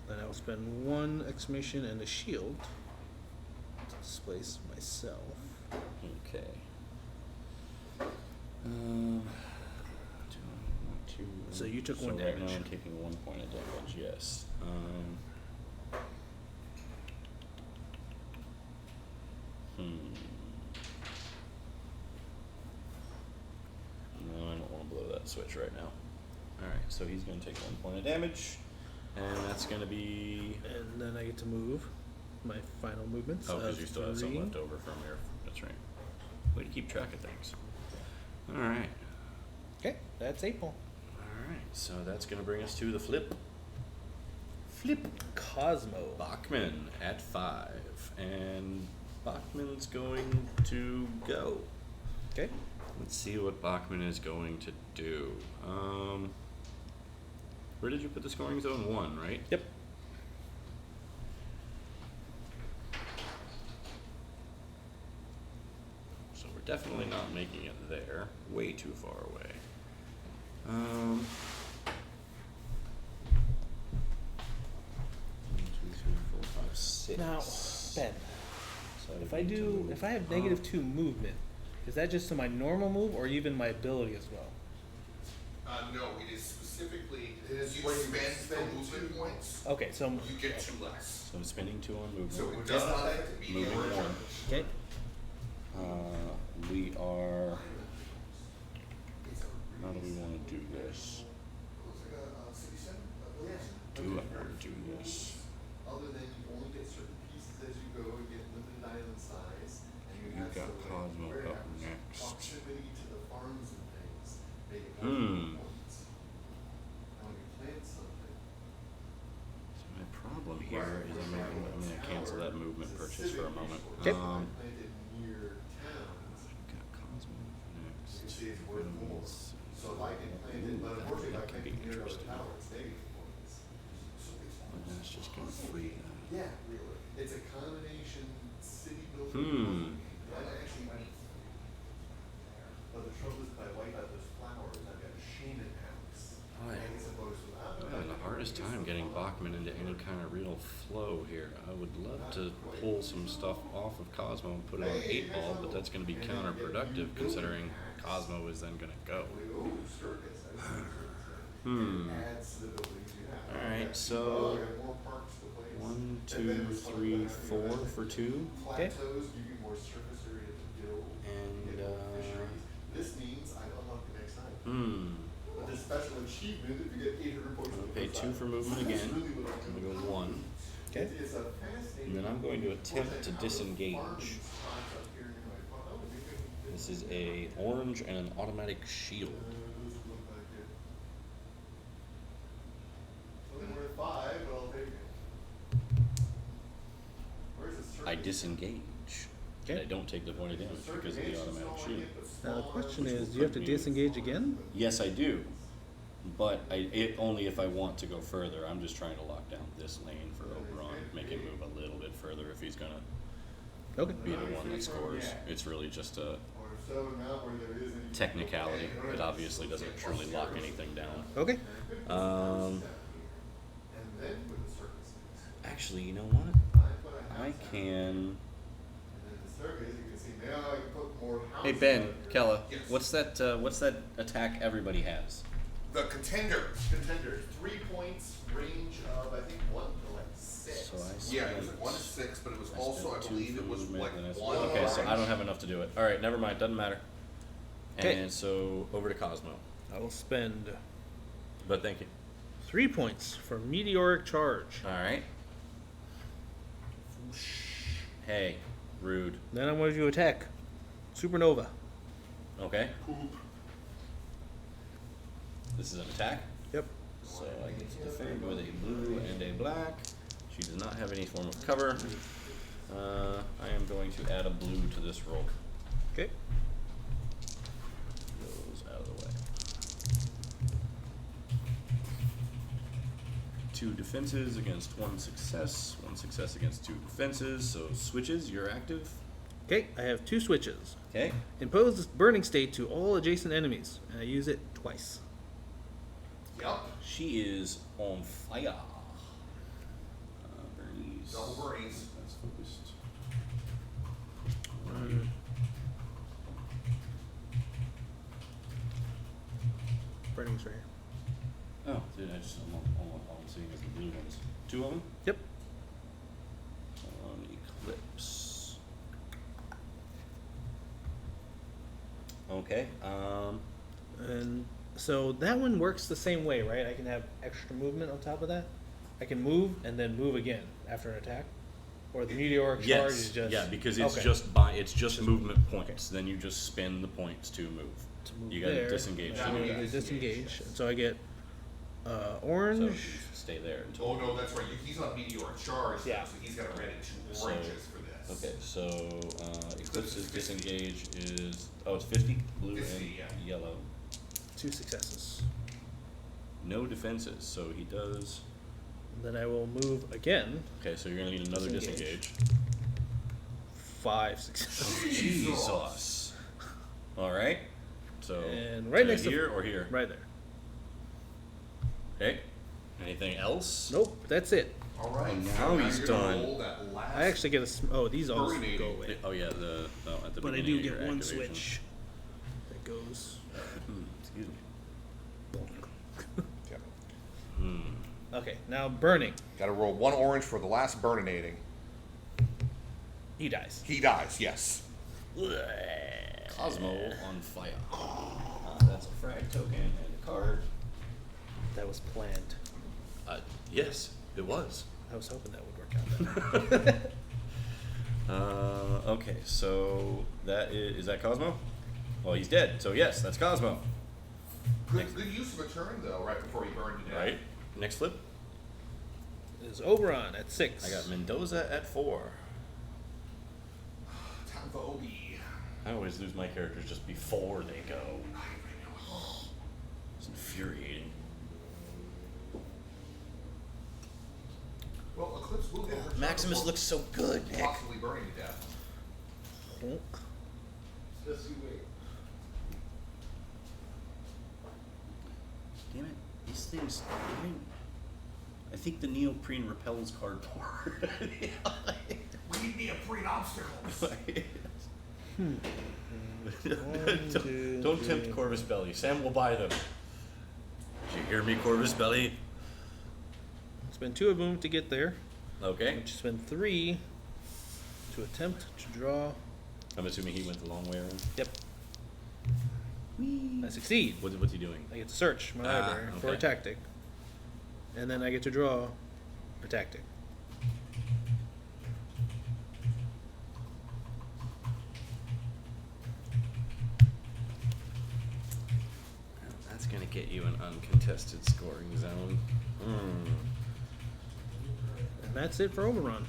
Then I will spend 1 exclamation and a shield to displace myself. Okay. Two, So you took 1 right now damage. I'm taking 1 point of damage. Yes. No, I don't want to blow that switch right now. Alright, so he's going to take 1 point of damage, and that's going to be. And then I get to move my final movements. Oh, because of you still have some 3. left over from your. That's right. Way to keep track of things. Alright. Okay, that's 8 ball. Alright, so that's going to bring us to the flip. Flip. Kozmo. Bachmann at 5, and Bachmann's going to go. Okay. Let's see what Bachmann is going to do. Where did you put the scoring zone? 1, right? Yep. So we're definitely not making it there. Way too far away. 1, 2, 3, 4, 5, 6. Now, Ben, So if we I need to do, move if I have up. -2 movement, is that just to my normal move or even my ability as well? no, it is specifically It is you when you spend for spend movement 2 points, Okay, so you get 2 less. So I'm spending 2 on movement. So it does not affect the median Moving return. 1. okay. We are. How do we want to do this? Looks like a city center. Do I want to do this? Other than you only get certain pieces as you go, you get limited island size, and you You've have got some, Kozmo like, up next. proximity to the farms and things make it Hmm. points. And when you plant something, So my problem here is I'm going to cancel that movement purchase for a moment. Okay. Got Planted near towns, Cosmo you next. can see it's worth more. So if I can plant it, but unfortunately, if I That could be plant it near another interesting. tower, it's negative points. So it's And that's just going to free that. yeah, really. It's a combination city building. Hmm. That actually, but the trouble is, if I wipe out those flowers, I've got a Shaman house. Boy. As opposed to I'm having the hardest time getting Bachmann into any kind of real flow here. I would love to pull some stuff off of Kozmo and put it on 8 ball, but that's going to be counterproductive considering Kozmo is then going to go. Oh, circus. I see circus. Hmm. It adds to the buildings you have. Alright, Oh, so I got more parks to place. 1, And then 2, there's one 3, behind me, 4 that's for 2. Okay. Plateaus give you more surface area to build. And, get more fisheries. This means I unlock the next time. But the special achievement, if you get 800 points. I'll on the pay first 2 time. for movement That's again. really what I'm I'm going to go 1. Okay. It's a fascinating. And then I'm going to attempt to disengage. Farming spots up here near my farm. Oh, we can- This is a orange and an automatic shield. Those look like it. It's only worth 5, but I'll take it. Where's the circus? I disengage. And I Okay. don't take the point of damage because of the automatic shield. Now the question is, do you have to disengage again? Yes, I do. But only if I want to go further. I'm just trying to lock down this lane for Oberon, make him move a little bit further if he's going to Okay. be the one that scores. It's really just a Or so now where there is any- technicality. It obviously doesn't truly lock anything down. Okay. Um, And then with the circus things. actually, you know what? I put a I house out. can. And then the circus, you can see now I can put more houses. Hey Ben, out here. Kella, Yes. what's that attack everybody has? The contenders. Contenders, 3 points, range of I think 1 to like 6. So I Yeah, it was spent- 1 to 6, but it was I also, I spent 2 believe for it was movement, like and I spent- 1. Okay, so I orange. don't have enough to do it. All right, never mind. Doesn't matter. Okay. And so over to Kozmo. I will spend But thank you. 3 points for meteoric charge. All right. Hey, rude. Then I'm going to attack supernova. Okay. This is an attack. Yep. So I get to defend with a blue and a black. She does not have any form of cover. I am going to add a blue to this roll. Okay. Goes out of the way. 2 defenses against 1 success. 1 success against 2 defenses. So switches, you're active. Okay, I have 2 switches. Okay. Impose this burning state to all adjacent enemies, and I use it twice. Yup. She is on fire. Bernice. Double Bernice. That's focused. Burning's right here. Oh, dude, all I'm seeing is the blue ones. 2 of them? Yep. On Eclipse. Okay. And so that one works the same way, right? I can have extra movement on top of that. I can move and then move again after an attack, or the meteoric charge is just because it's okay. just movement points. Then you just spend the points to move. To move You gotta there, disengage. I to move. immediately disengage, and so I get So orange. you stay there until. Oh, no, that's right. He's on meteoric charge, Yeah. so he's got a red and 2 So- oranges for this. Okay, so Eclipse's disengage is it's 50 blue 50, and yeah. yellow. 2 successes. No defenses, so he does. Then I will move again. Okay, so you're gonna need another Disengage. disengage. 5 successes. Jesus. All right. So And right next to- here or here. Right there. Okay. Anything else? Nope, that's it. All right. And so now he's you're gonna done. roll that last. I actually get these all Burning. go away. Oh yeah, at the But I beginning do of get your one activation. switch that goes. Excuse me. Yep. Okay, now burning. Got to roll 1 orange for the last burninating. He dies. He dies, yes. Kozmo on fire. That's a frag token and a card. That was planned. Yes, it was. I was hoping that would work out. Okay, so that is that Kozmo? Well, he's dead, so yes, that's Kozmo. Good use of a turn, though, right before he burned to death. Right? Next flip. is Oberon at 6. I got Mendoza at 4. Time for Obi. I always lose my characters just before they go. It's infuriating. Well, Eclipse will get her Maximus turn looks so good, before Nick. possibly burning to death. Just you wait. Damn it, these things. I think the neoprene repels cardboard. We need neoprene obstacles. Don't tempt Corvus Belly. Sam will buy them. Did you hear me, Corvus Belly? Spend 2 of them to get there. Okay. Which spend 3 to attempt to draw. I'm assuming he went the long way around. Yep. I succeed. What's he doing? I get to search my library for a okay. tactic. And then I get to draw a tactic. That's gonna get you an uncontested scoring zone. And that's it for Oberon.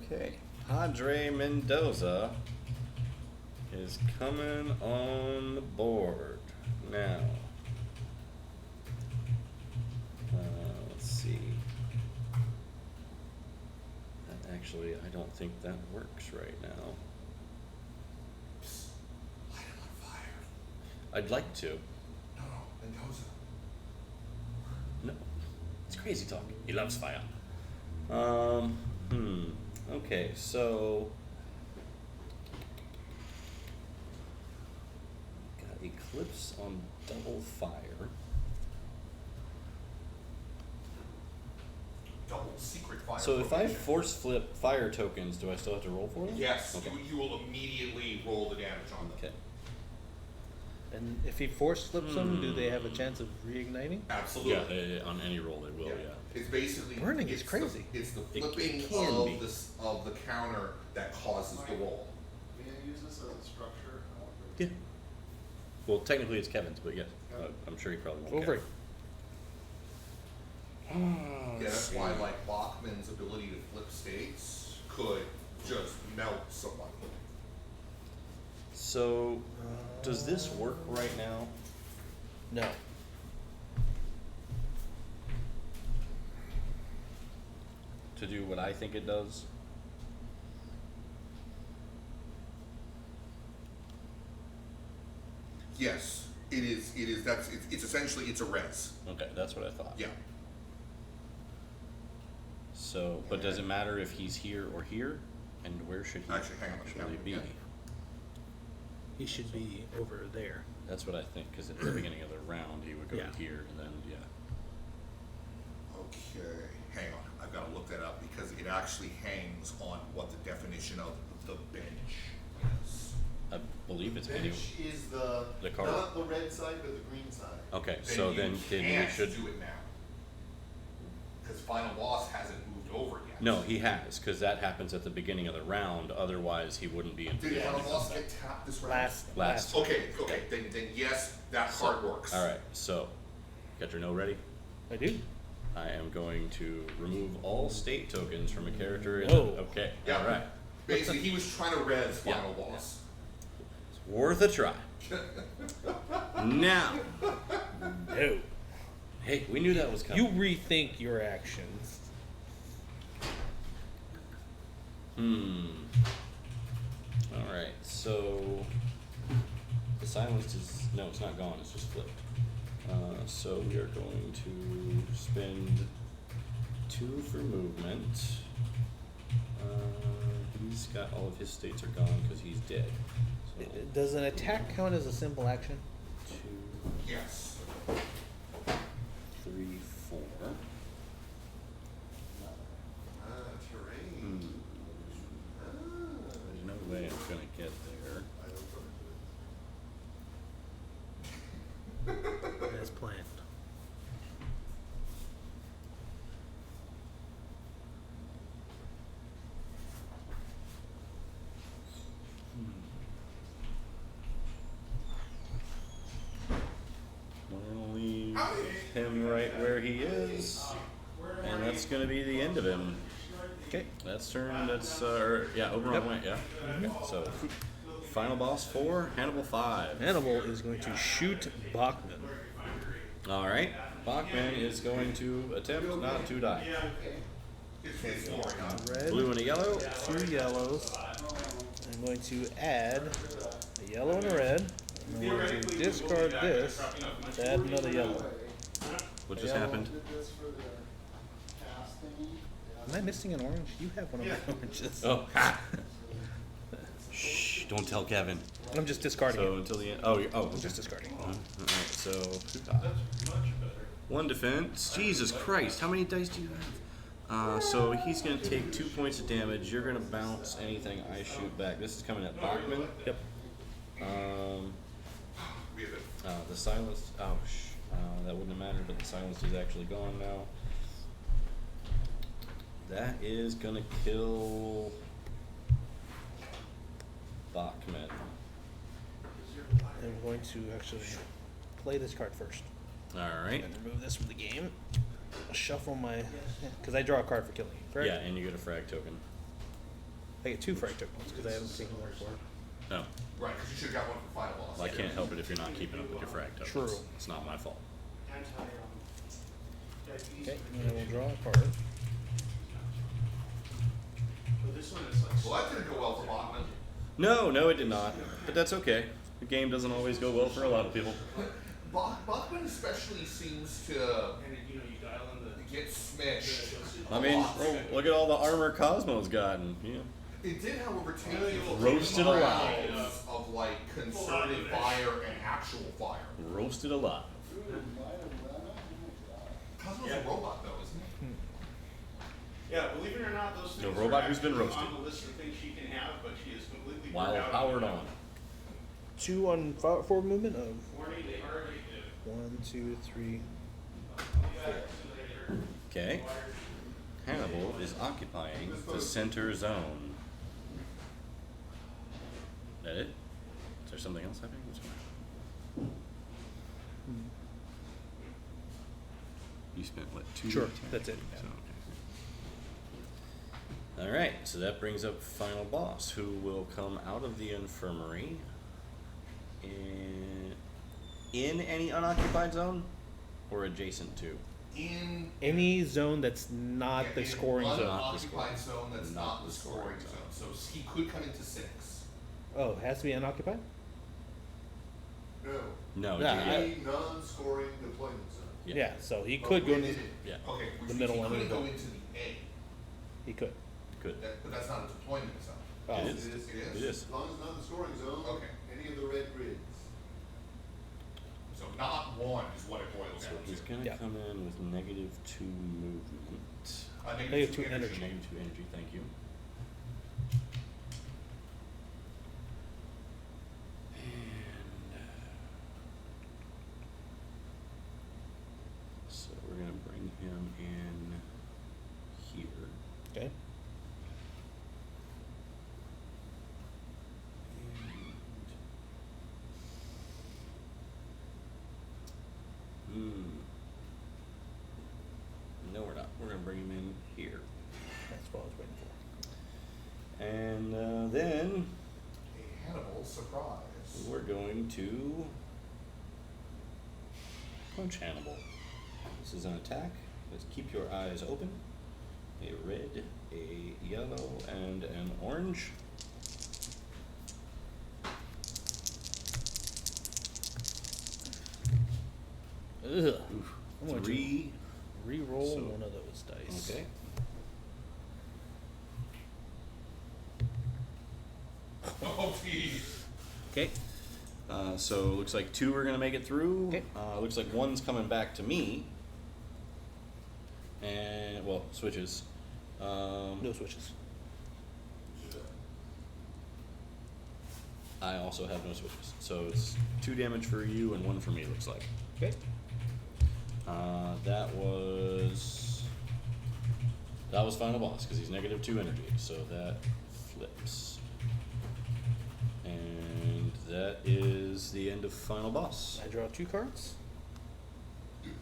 Okay. Padre Mendoza is coming on the board now. Let's see. That actually, I don't think that works right now. Light him on fire. I'd like to. No, Mendoza. No, it's crazy talk. He loves fire. Okay, so got Eclipse on double fire. Double secret fire. So if I protection. force flip fire tokens, do I still have to roll for them? Yes, Okay. you will immediately roll the damage on them. Okay. And if he force flips them, do they have a chance of reigniting? Absolutely. Yeah, on any roll they will. Yeah. It's basically Burning is it's crazy. It's the It flipping can of be. this of the counter that causes the roll. May I use this as a structure? Yeah. Well, technically it's Kevin's, but yes, I'm sure he probably won't. Go for care. Yeah, that's why like Bachmann's ability to flip states could just melt somebody. So, does this work right now? No. To do what I think it does? Yes, it is. It is. It's essentially it's a res. Okay, that's what I thought. Yeah. So, but does it matter if he's here or here? And where should he Actually, hang on, actually yeah, be? yeah. He should be over there. That's what I think, because at the beginning of the round he would go Yeah. here and then, yeah. Okay, hang on. I've got to look that up because it actually hangs on what the definition of the bench is. I believe it's any. Bench is the card. not the red side, but the green side. Okay, so then you we can't should. do it now because final boss hasn't moved over yet. No, he has, because that happens at the beginning of the round. Otherwise, he wouldn't be in Did position final to boss come get back. tapped this round? Last. Okay, then yes, that card works. All right, so got your no ready? I do. I am going to remove all state tokens from a character. No. Okay. Yeah. All right. Basically, he was trying to res Yeah, final boss. It's worth a try. Now. No. Hey, we knew that was coming. You rethink your actions. All right. So the silence is no, it's not gone. It's just flipped. So we are going to spend 2 for movement. He's got all of his states are gone because he's dead. So Does an attack count as a simple action? 2, Yes. 3, 4. Terrain. There's no way I'm gonna get there. As planned. We'll leave him right where he is, and that's that's going to be the end of him. Okay. That's turn. That's Oberon Yep. went. Yeah. Okay. So final boss 4, Hannibal 5. Hannibal is going to shoot Bachmann. All right. Bachmann is going to attempt not to die. It's scoring on. Red, Blue and a yellow. 2 yellows. I'm going to add a yellow and a red. I'm going to discard this to add another yellow. What just happened? Am I missing an orange? You have one of my oranges. Oh. Ha. Shh! Don't tell Kevin. I'm just discarding So it. until the end. Oh. I'm just discarding. All right. So 1 defense. Jesus Christ! How many dice do you have? So he's gonna take 2 points of damage. You're gonna bounce anything I shoot back. This is coming at Bachmann. Yep. We have it. The silence. That wouldn't have mattered, but the silence is actually gone now. That is gonna kill Bachmann. I'm going to actually play this card first. All right. And remove this from the game. Shuffle my... Because I draw a card for killing you, correct? Yeah, and you get a frag token. I get 2 frag tokens because I haven't taken one for it. No, Right, because you should have got one for final boss. well, I can't help it if you're not keeping up with your frag tokens. True. It's not my fault. Okay, and I will draw a card. Well, that didn't go well for Bachmann. No, it did not. But that's okay. The game doesn't always go well for a lot of people. Bachmann especially seems to get smashed. I mean, look at all the armor Kozmo's gotten. Yeah. It did, however, take the Roasted alive. lines of like concerted fire and actual fire. Roasted alive. Cosmo's a robot, though, isn't he? Yeah, believe it or not, those things A robot are who's been actually roasted. on the list of things she can have, but she is completely While burned out. powered on. 2 on forward movement of Warning, they already did. 1, 2, 3. Okay. Hannibal is occupying the center zone. That it? Is there something else happening? What's going on? You spent what, 2? Sure, attacks? that's it. So, okay. All right, so that brings up final boss, who will come out of the infirmary in any unoccupied zone or adjacent to. In Any zone that's not the scoring an zone. unoccupied zone that's not the scoring zone. So he could come into 6. Oh, it has to be unoccupied? No. No, Yeah, yeah, Any non-scoring deployment zone. Yeah, so he could go into... yeah, Okay, The which middle means one he of couldn't the- go into the A. He could. good. But that's not a deployment zone. Oh. It is. It is. It is. As long as it's not the scoring zone. Okay. Any of the red grids. So not 1 is what it boils So down he's to. gonna Yeah. come in with -2 movement. Negative 2 energy. -2 energy, thank you. And so we're gonna bring him in here. Okay. No, we're not. We're gonna bring him in here. That's what I was waiting for. And then A Hannibal surprise. we're going to punch Hannibal. This is an attack. Let's keep your eyes open. A red, a yellow, and an orange. Ugh. Oof. I'm going to 3. re-roll So- one of those dice. Okay. Oh, geez. Okay. So looks like 2 are gonna make it through. Okay. Looks like 1's coming back to me. And well, switches. No switches. I also have no switches, so it's 2 damage for you and 1 for me. Looks like. Okay. That was final boss because he's -2 energy, so that flips. And that is the end of final boss. I draw 2 cards.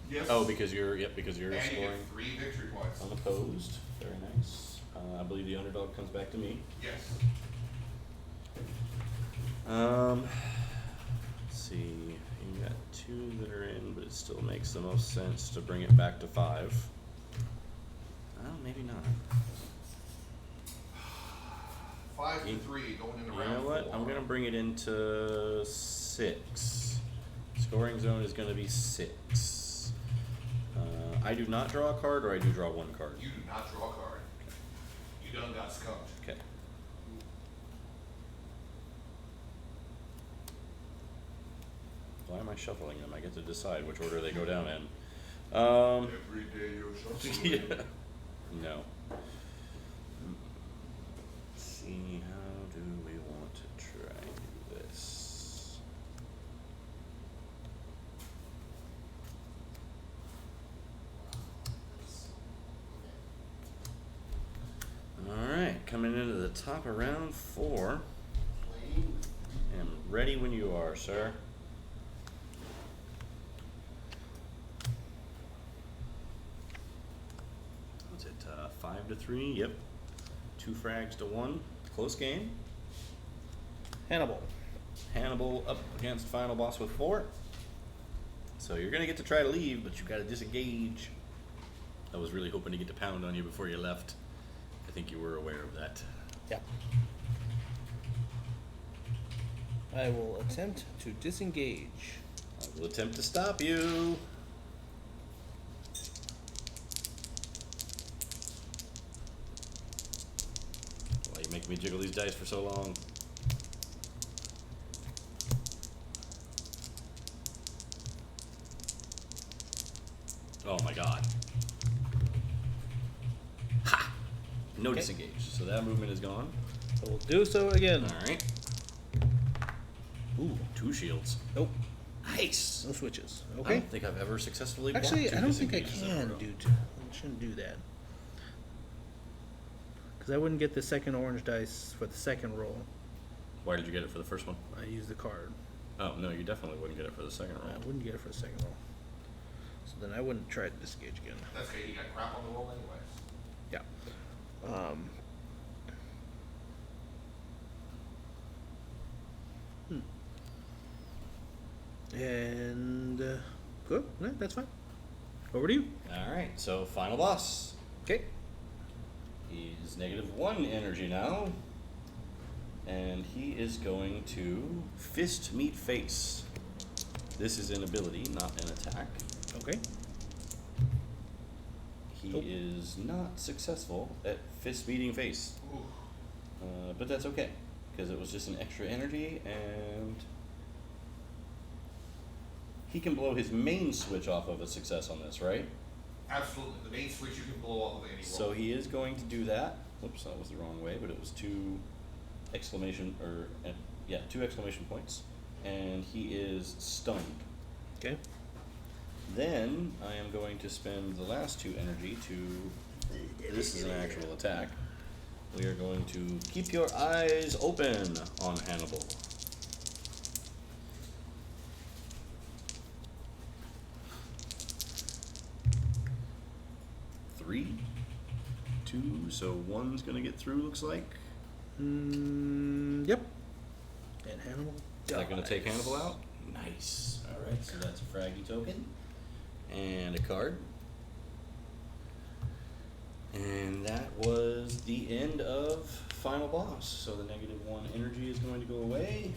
Yes. Oh, because you're and you scoring get 3 victory points. unopposed. Very nice. I believe the underdog comes back to me. Yes. Let's see. You got 2 that are in, but it still makes the most sense to bring it back to 5. Well, maybe not. 5 to 3 going into You round know what? 4. I'm gonna bring it into 6. Scoring zone is gonna be 6. I do not draw a card, or I do draw 1 card. You do not draw a card. You done got skunked. Okay. Why am I shuffling them? I get to decide which order they go down in. Every day you're shuffling. Yeah. No. Let's see, how do we want to try and do this? Alright, coming into the top of round 4. And ready when you are, sir. What's it, 5 to 3? Yep. 2 frags to 1. Close game. Hannibal. Hannibal up against final boss with 4. So you're gonna get to try to leave, but you've got to disengage. I was really hoping to get to pound on you before you left. I think you were aware of that. Yep. I will attempt to disengage. I will attempt to stop you. Why you make me jiggle these dice for so long? Oh my god. Ha! No Okay. disengage. So that movement is gone. I will do so again. Alright. Ooh, 2 shields. Nope. Nice! No switches. I Okay. don't think I've ever successfully blocked Actually, 2 I don't think I disengages in a can row. I shouldn't do that. Because I wouldn't get the second orange dice for the second roll. Why did you get it for the first one? I used the card. Oh, no, you definitely wouldn't get it for the second roll. I wouldn't get it for the second roll. So then I wouldn't try to disengage again. That's okay, you got crap on the roll anyways. Yeah. And good. Yeah, that's fine. Over to you. Alright, so final boss. Okay. He's -1 energy now. And he is going to fist meet face. This is an ability, not an attack. Okay. He Oh. is not successful at fist meeting face. Ooh. But that's okay, because it was just an extra energy, and he can blow his main switch off of a success on this, right? Absolutely. The main switch you can blow off of any roll. So he is going to do that. Whoops, that was the wrong way, but it was 2 exclamation, or, yeah, 2 exclamation points. And he is stunned. Okay. Then I am going to spend the last 2 energy to, this is an actual attack. We are going to keep your eyes open on Hannibal. Three, 2, so 1's gonna get through, looks like. Yep. And Hannibal. Is that gonna take dies. Hannibal out? Nice. Alright, so that's a fraggy token. And a card. And that was the end of Final Boss. So the -1 energy is going to go away.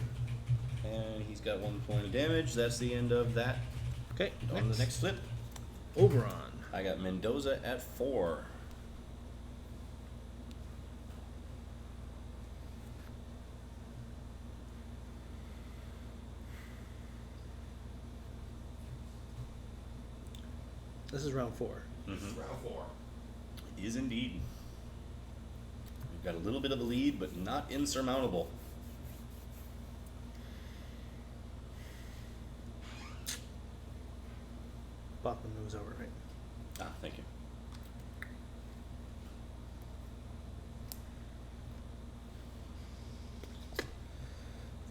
And he's got 1 point of damage. That's the end of that. Okay. On the next flip, Oberon. I got Mendoza at 4. This is round 4. Mm-hmm. Round 4. Is indeed. We've got a little bit of a lead, but not insurmountable. Bachmann moves over, right? Ah, thank you.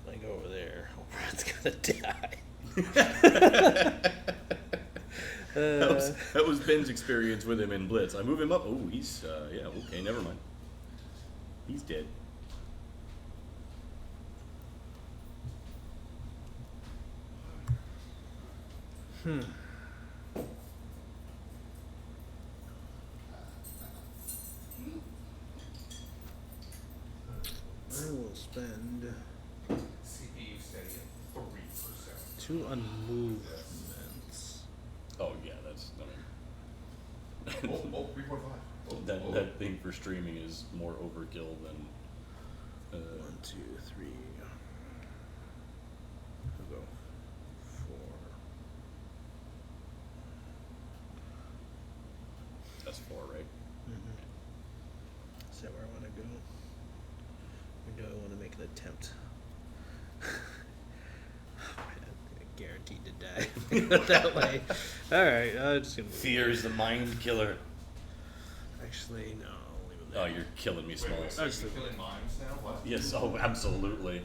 If I go over there, Oberon's gonna die. That was Ben's experience with him in Blitz. I move him up. Oh, he's yeah. Okay, never mind. He's dead. I will spend CPU steady at 3%. 2 on movements. Oh yeah, that's. I mean, Oh, 3.5. Oh, that thing for streaming is more overkill than. 1, 2, 3. I'll go 4. That's 4, right? Is that where I want to go? Or do I want to make an attempt? I'm guaranteed to die that way. Alright, I'm just gonna. Fear is the mind killer. Actually, no, I'll leave it Oh, there. you're killing me, Wait, Smalls. wait, so you're killing mimes now? What? Yes. Oh, absolutely.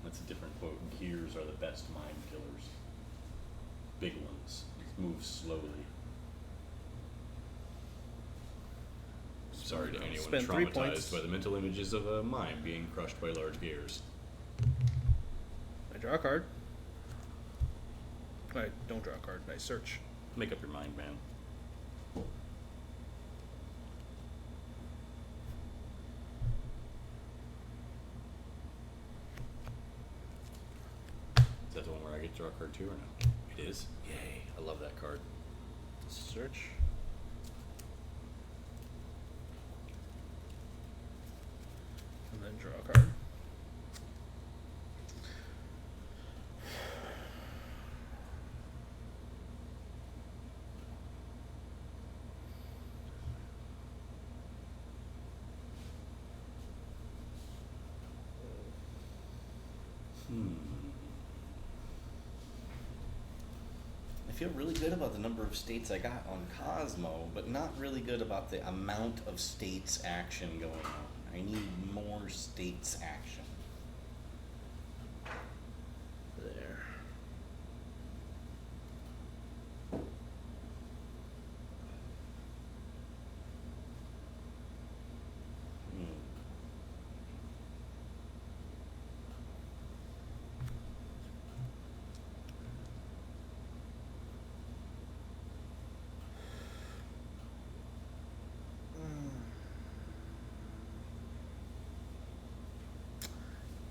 That's a different quote. Gears are the best mind killers. Big ones. Move slowly. Sorry to anyone Spend 3 points. traumatized by the mental images of a mime being crushed by large gears. I draw a card. I don't draw a card, I search. Make up your mind, man. Is that the one where I get to draw a card too or no? It is? Yay. I love that card. Search. And then draw a card. I feel really good about the number of states I got on Kozmo, but not really good about the amount of states action going on. I need more states action. There.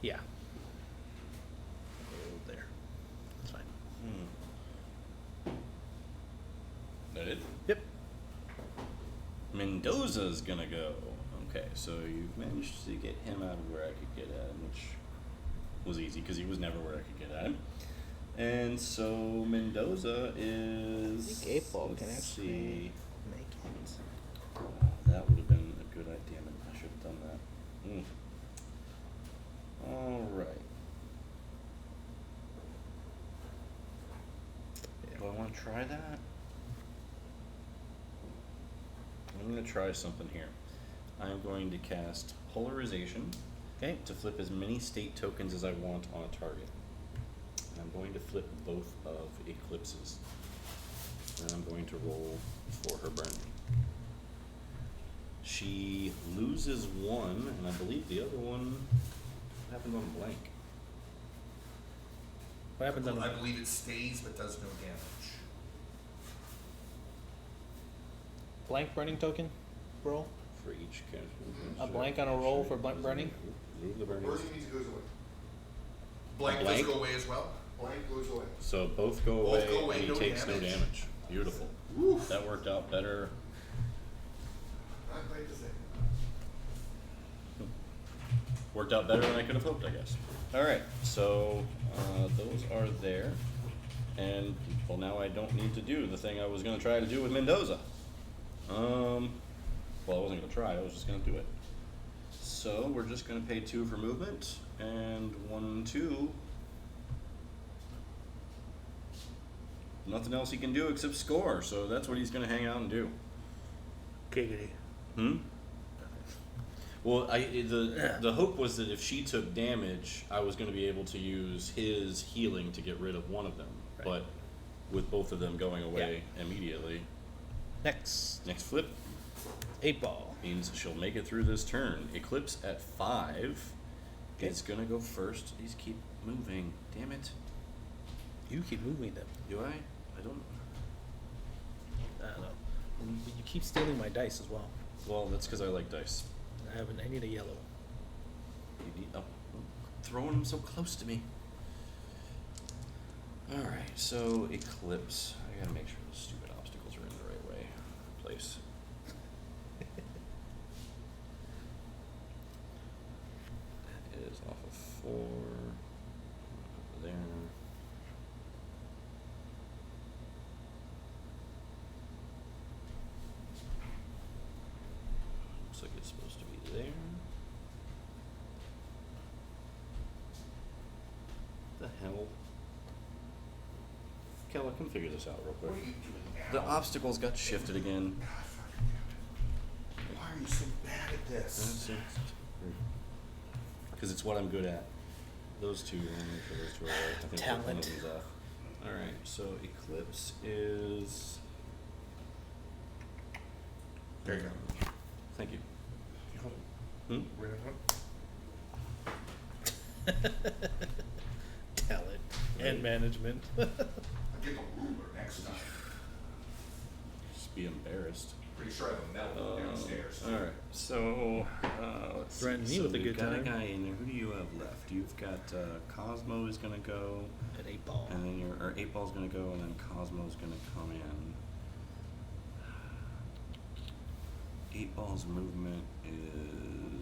Yeah. Oh, there. That's fine. That it? Yep. Mendoza's gonna go. Okay, so you've managed to get him out of where I could get at him, which was easy because he was never where I could get at him. And so Mendoza is. I think 8 ball can let's actually see. make it. That would have been a good idea. I should have done that. All right. Do I want to try that? I'm going to try something here. I'm going to cast Polarization Okay. to flip as many state tokens as I want on a target. And I'm going to flip both of Eclipses. And I'm going to roll for her burn. She loses one, and I believe the other one happened on blank. What happens on I believe it stays but does no damage. blank burning token roll? For each cast. A blank on a roll for blank burning? Move the burning. Burning means it goes away. Blank blank? does go away as well. Blank goes away. So both go Both away, go away, and he no takes no damage. damage. Beautiful. Oof. That worked out better. Not quite the same. Worked out better than I could have hoped, I guess. All right, so those are there, and well, now I don't need to do the thing I was going to try to do with Mendoza. Well, I wasn't going to try; I was just going to do it. So we're just going to pay 2 for movement, and 1, 2. Nothing else he can do except score, so that's what he's going to hang out and do. Giggity. Hmm. Well, the hope was that if she took damage, I was going to be able to use his healing to get rid of one of them. Right. But with both of them going away immediately, Next, next flip 8-ball. means she'll make it through this turn. Eclipse at 5 Okay. is going to go first. These keep moving. Damn it. You keep moving them. Do I? I don't. I don't know. And you keep stealing my dice as well. Well, that's because I like dice. I need a yellow. You need, oh, throwing them so close to me. Alright, so Eclipse. I gotta make sure the stupid obstacles are in the right way. Place. That is off of 4. Over there. Looks like it's supposed to be there. The hell? Kel, I can figure this out real quick. What are you doing now? The obstacles got shifted again. God fucking damn it. Why are you so bad at this? Because it's what I'm good at. Those two, let me make sure those two are right. I think one of Talent. them's off. Alright, so Eclipse is. There you go. Thank you. You know, Hmm? rid of it. Talent and management. I'll get the ruler next time. Just be embarrassed. Pretty sure I have a medal downstairs. Alright, so let's see. Threaten me So with a we've good got time. a guy in there. Who do you have left? You've got Kozmo is gonna go, An 8-ball. and then your 8-ball's gonna go, and then Cosmo's gonna come in. 8-ball's movement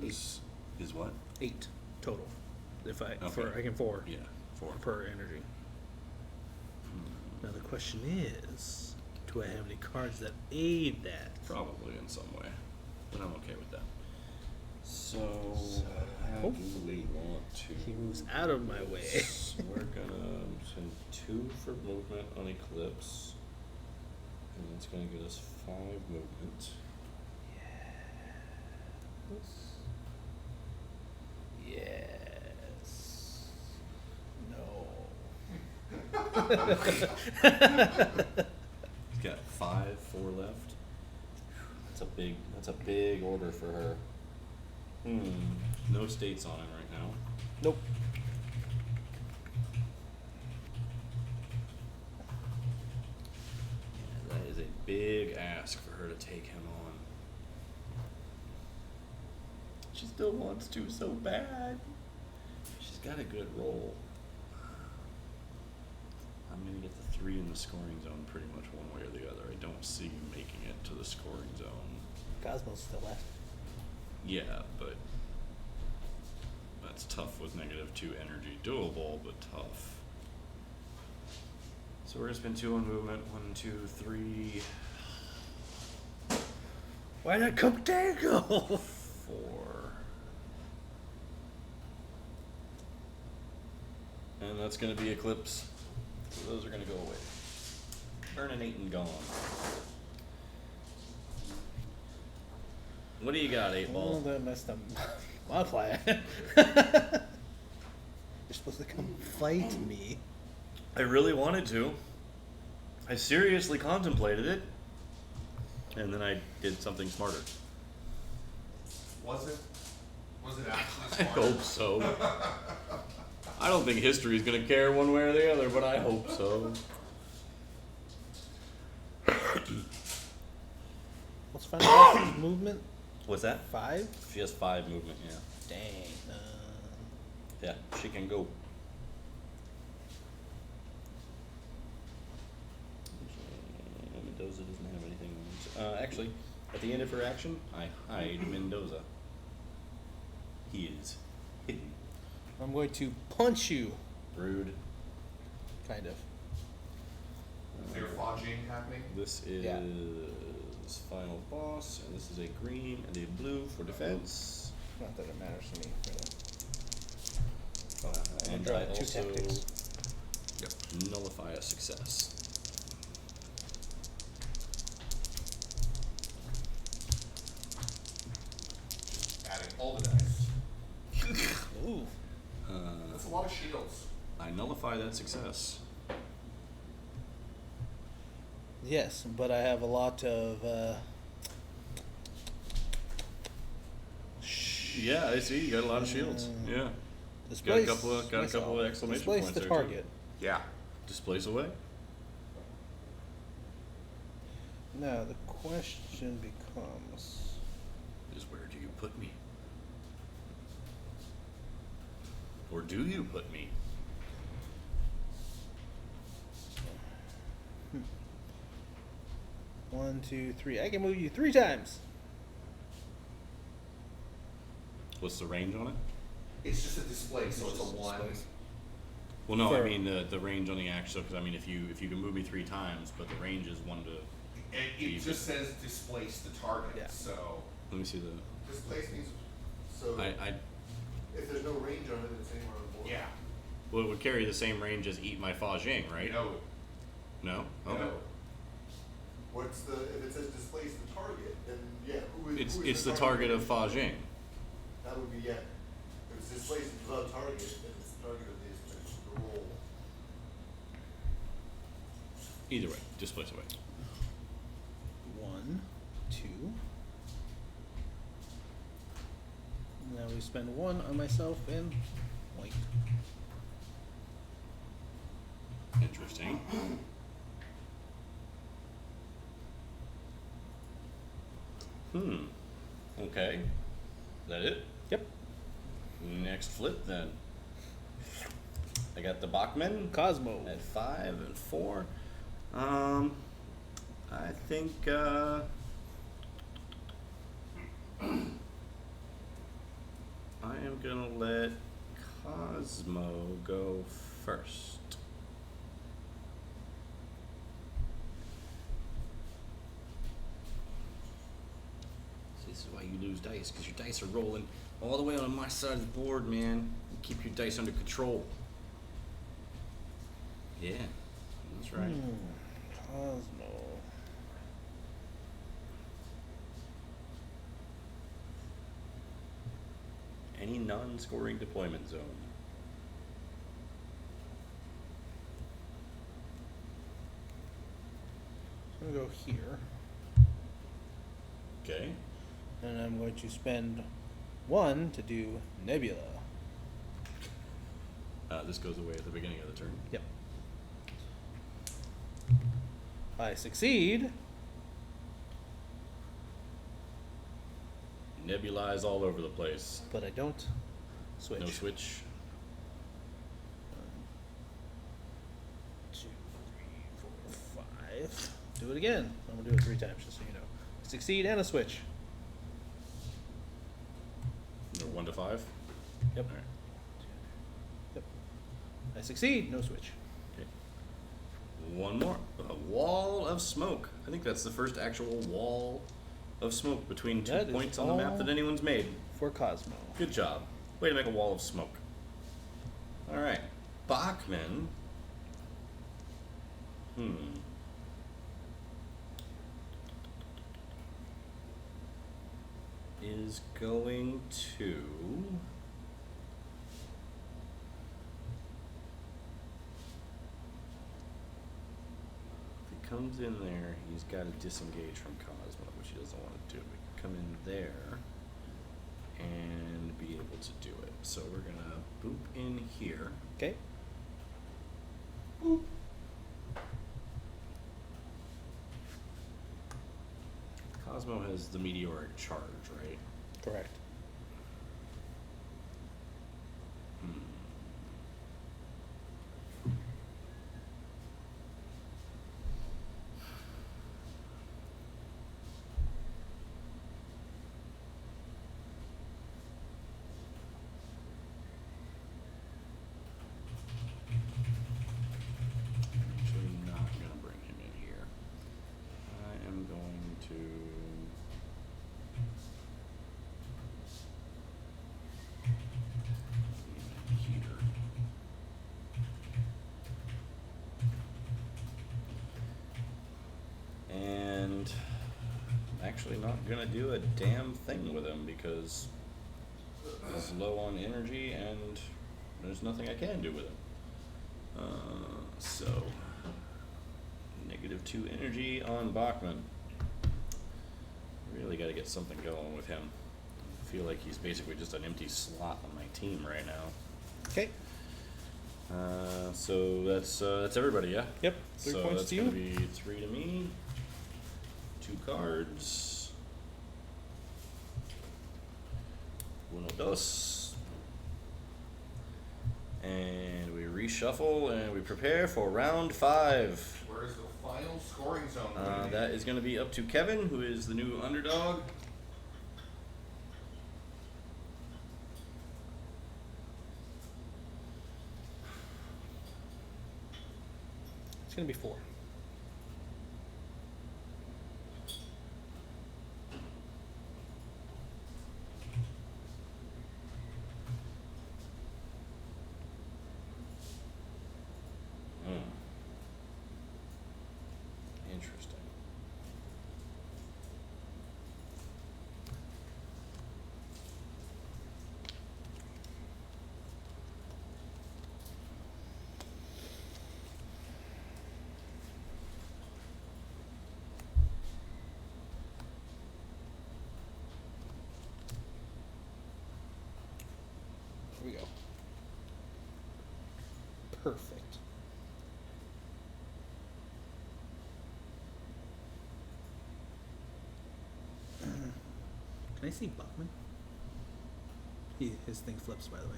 is what? 8 total. If I Okay. I can 4 Yeah, 4. per energy. Now the question is, do I have any cards that aid that? Probably in some way, but I'm okay with that. So how Oh. do we want to? He moves out of my way. So we're gonna send 2 for movement on Eclipse, and it's gonna get us 5 movement. Yes. No. He's got 5, 4 left. That's a big order for her. No states on it right now. Nope. Yeah, that is a big ask for her to take him on. She still wants to so bad. She's got a good roll. I'm gonna get the 3 in the scoring zone pretty much one way or the other. I don't see you making it to the scoring zone. Cosmo's still left. Yeah, but that's tough with -2 energy. Doable, but tough. So we're gonna spend 2 on movement. 1, 2, 3, Why not come tango? 4. And that's gonna be Eclipse. So those are gonna go away. Burning 8 and gone. What do you got, 8-ball? Oh, that messed up my plan. You're supposed to come fight me. I really wanted to. I seriously contemplated it. And then I did something smarter. Was it actually I smart? hope so. I don't think history is going to care one way or the other, but I hope so. What's final movement? What's that? 5? She has 5 movement, yeah. Dang. Yeah, she can go. Mendoza doesn't have anything. Actually, at the end of her action, I hide Mendoza. He is hidden. I'm going to punch you. Rude. Kind of. Is there fudging happening? This is Yeah. final boss, and this is a green and a blue for defense. Not that it matters to me, really. And And draw I 2 also tactics. nullify a success. Adding all that success. Yes, but I have a lot of. Yeah, I see. You got a lot of shields. Yeah. Got a Displace couple of myself. exclamation Displace points the there, too. target. Yeah. Displace away. Now the question becomes. Is where do you put me? Or do you put me? 1, 2, 3. I can move you 3 times. What's the range on it? It's just a display, so it's a just a one. display. Well, no, I For- mean the range on the action. Because I mean, if you can move me 3 times, but the range is 1 to. It just says displace the target. Yeah. So Let me see the. Displace means, so I if there's no range on it, it's anywhere on the board. yeah. well, it would carry the same range as eat my Fa Jing, right? No. No. Okay. No. What's the, if it says displace the target, then yeah, who is It's the target of Fa Jing. That would be, yeah. If it's displaced the target, then it's the target of the roll. Either way, displace away. 1, 2. Now we spend 1 on myself and white. Interesting. Okay. Is that it? Yep. Next flip then. I got the Bachmann Kozmo. at 5 and 4. I think I am gonna let Kozmo go first. See, this is why you lose dice, because your dice are rolling all the way on my side of the board, man. You keep your dice under control. Yeah, that's right. Kozmo. Any non-scoring deployment zone. I'm gonna go here, Okay. and I'm going to spend 1 to do Nebula. This goes away at the beginning of the turn. Yep. I succeed. Nebulize all over the place. But I don't switch. No switch. 1, 2, 3, 4, 5. Do it again. I'm gonna do it 3 times, just so you know. Succeed and a switch. No 1 to 5. Yep. All right. Yep. I succeed. No switch. Okay. One more. A wall of smoke. I think that's the first actual wall of smoke between 2 That is points on the map all- that anyone's made. For Kozmo. Good job. Way to make a wall of smoke. All right. Bachmann. Is going to. If he comes in there, he's got to disengage from Kozmo, which he doesn't want to do. He can come in there and be able to do it. So we're gonna boop in here. Okay. Kozmo has the meteoric charge, right? Correct. Actually, not gonna bring him in here. I am going to. Heater. And I'm actually not gonna do a damn thing with him because he's low on energy and there's nothing I can do with him. So -2 energy on Bachmann. Really got to get something going with him. I feel like he's basically just an empty slot on my team right now. Okay. So that's everybody, yeah. Yep. 3 So points that's to you. gonna be 3 to me. 2 cards. Uno, dos. And we reshuffle and we prepare for round 5. Where is the final scoring zone going to be? That is going to be up to Kevin, who is the new underdog. It's gonna be 4. Interesting. Here we go. Perfect. Can I see Bachmann? His thing flips, by the way.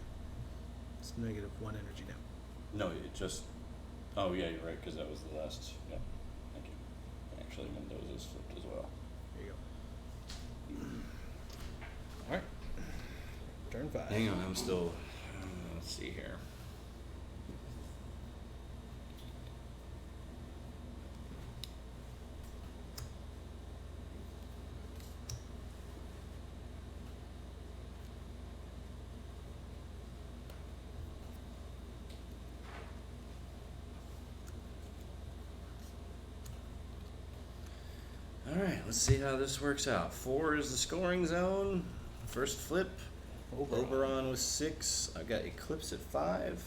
It's -1 energy now. No, it just. Oh, yeah, you're right, because that was the last. Yeah, thank you. Actually, Mendoza's flipped as well. There you go. Alright. Turn 5. Hang on, I'm still. Let's see here. Alright, let's see how this works out. 4 is the scoring zone. First flip. Oberon was 6. I got Eclipse at 5.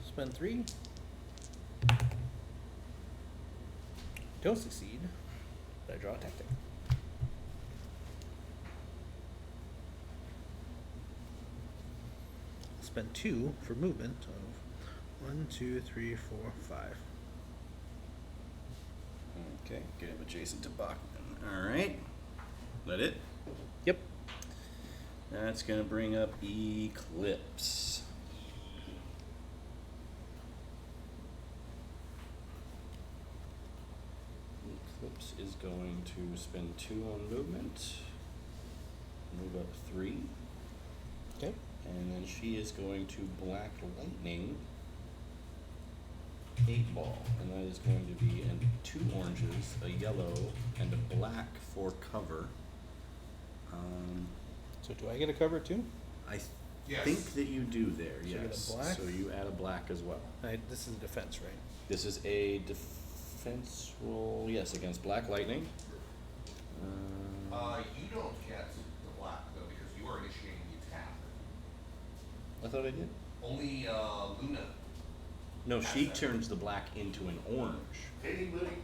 Spend 3. Don't succeed, but I draw a tactic. Spend 2 for movement of 1, 2, 3, 4, 5. Okay, get him adjacent to Bachmann. Alright. That it? Yep. That's gonna bring up Eclipse. Eclipse is going to spend 2 on movement. Move up 3. Okay. And then she is going to Black Lightning 8 ball. And that is going to be 2 oranges, a yellow, and a black for cover. So do I get a cover too? I Yes. think that you do there, So you get a yes. black? So you add a black as well. This is defense, right? This is a defense roll, yes, against Black Lightning. You don't get the black though because you are initiating the attack. I thought I did. Only Luna. No, she That's turns the black into an orange. Anybody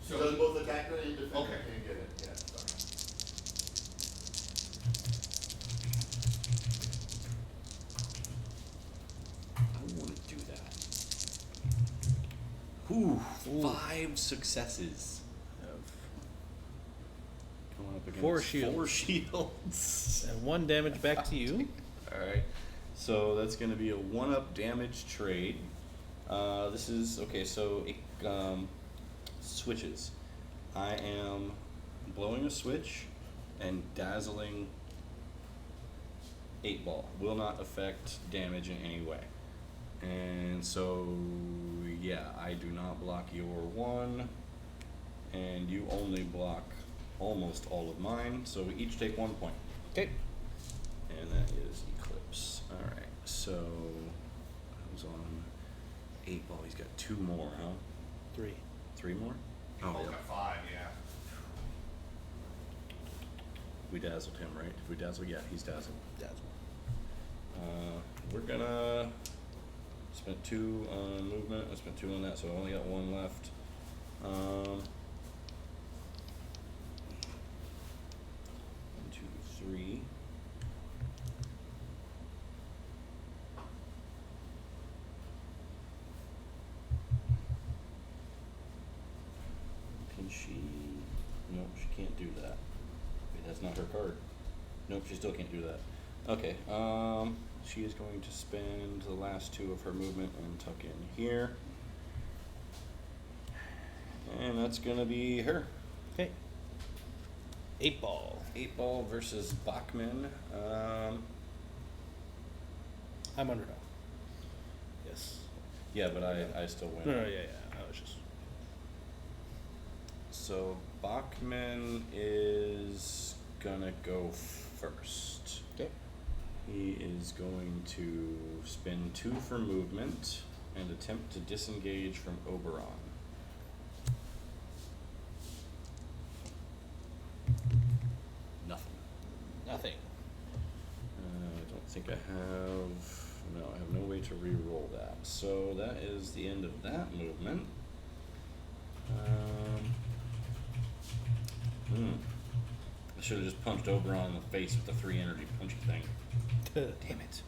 So- does both attack and defense Okay. can get it, yeah, sorry. I want to do that. Ooh, 5 successes. Going up against 4 shields. 4 shields. And 1 damage back to you. Alright, so that's going to be a 1-up damage trade. This is, okay, so it switches. I am blowing a switch and dazzling 8 ball. Will not affect damage in any way. And so, yeah, I do not block your 1, and you only block almost all of mine, so we each take 1 point. Okay. And that is Eclipse. Alright, so I was he's on 8 ball. He's got 2 more, huh? 3. 3 more? You both got 5, yeah. We dazzled him, right? If we dazzle, yeah, he's dazzled. Dazzle. We're gonna spend 2 on movement. I spent 2 on that, so I only got 1 left. 1, 2, 3. Can she? Nope, she can't do that. Wait, that's not her card. Nope, she still can't do that. Okay, she is going to spend the last 2 of her movement and tuck in here. And that's gonna be her. Okay. 8 ball. 8 ball versus Bachmann. I'm underdog. Yes. Yeah, but I still win. No, yeah. I was just. So Bachmann is gonna go first. Okay. He is going to spend 2 for movement and attempt to disengage from Oberon. Nothing. Nothing. I don't think I have. No, I have no way to re-roll that. So that is the end of that movement. I should have just punched Oberon in the face with the 3 energy punchy thing. Damn it.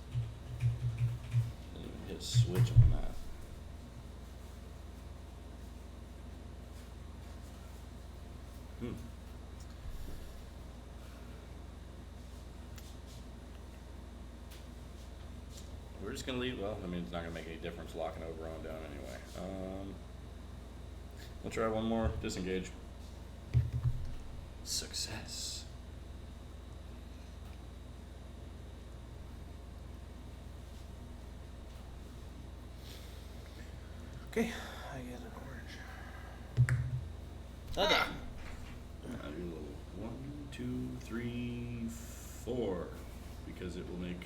Didn't even hit a switch on that. We're just gonna leave. Well, I mean, it's not gonna make any difference locking Oberon down anyway. We'll try one more. Disengage. Success. Okay. I get an orange. Okay. I'll do a little 1, 2, 3, 4, because it will make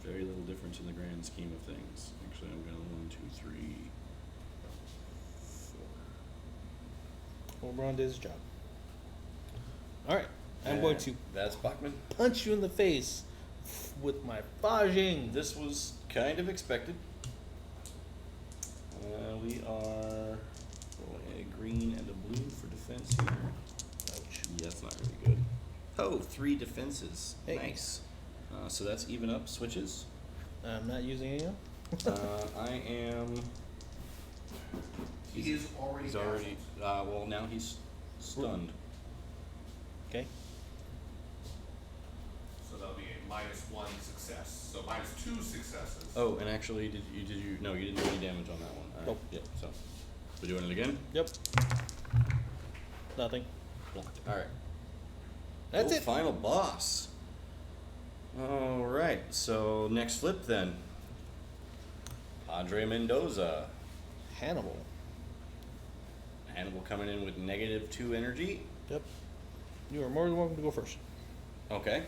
very little difference in the grand scheme of things. Actually, I'm gonna 1, 2, 3, 4. Oberon did his job. Alright. I'm going to That's Bachmann. punch you in the face with my Fajing. This was kind of expected. We are rolling a green and a blue for defense here. Ouch. Yeah, that's not really good. Oh, 3 defenses. Hey. Nice. So that's even up switches. I'm not using any of them. I am. He is already He's already. Well, now he's stunned. Okay. So that'll be a -1 success. So -2 successes. Oh, and actually, did you? No, you didn't do any damage on that one. All right. Nope. Yep. So, we're doing it again. Yep. Nothing. Blocked. All right. That's it. Final boss. All right. So next flip then. Padre Mendoza. Hannibal. Hannibal coming in with -2 energy. Yep. You are more than welcome to go first. Okay.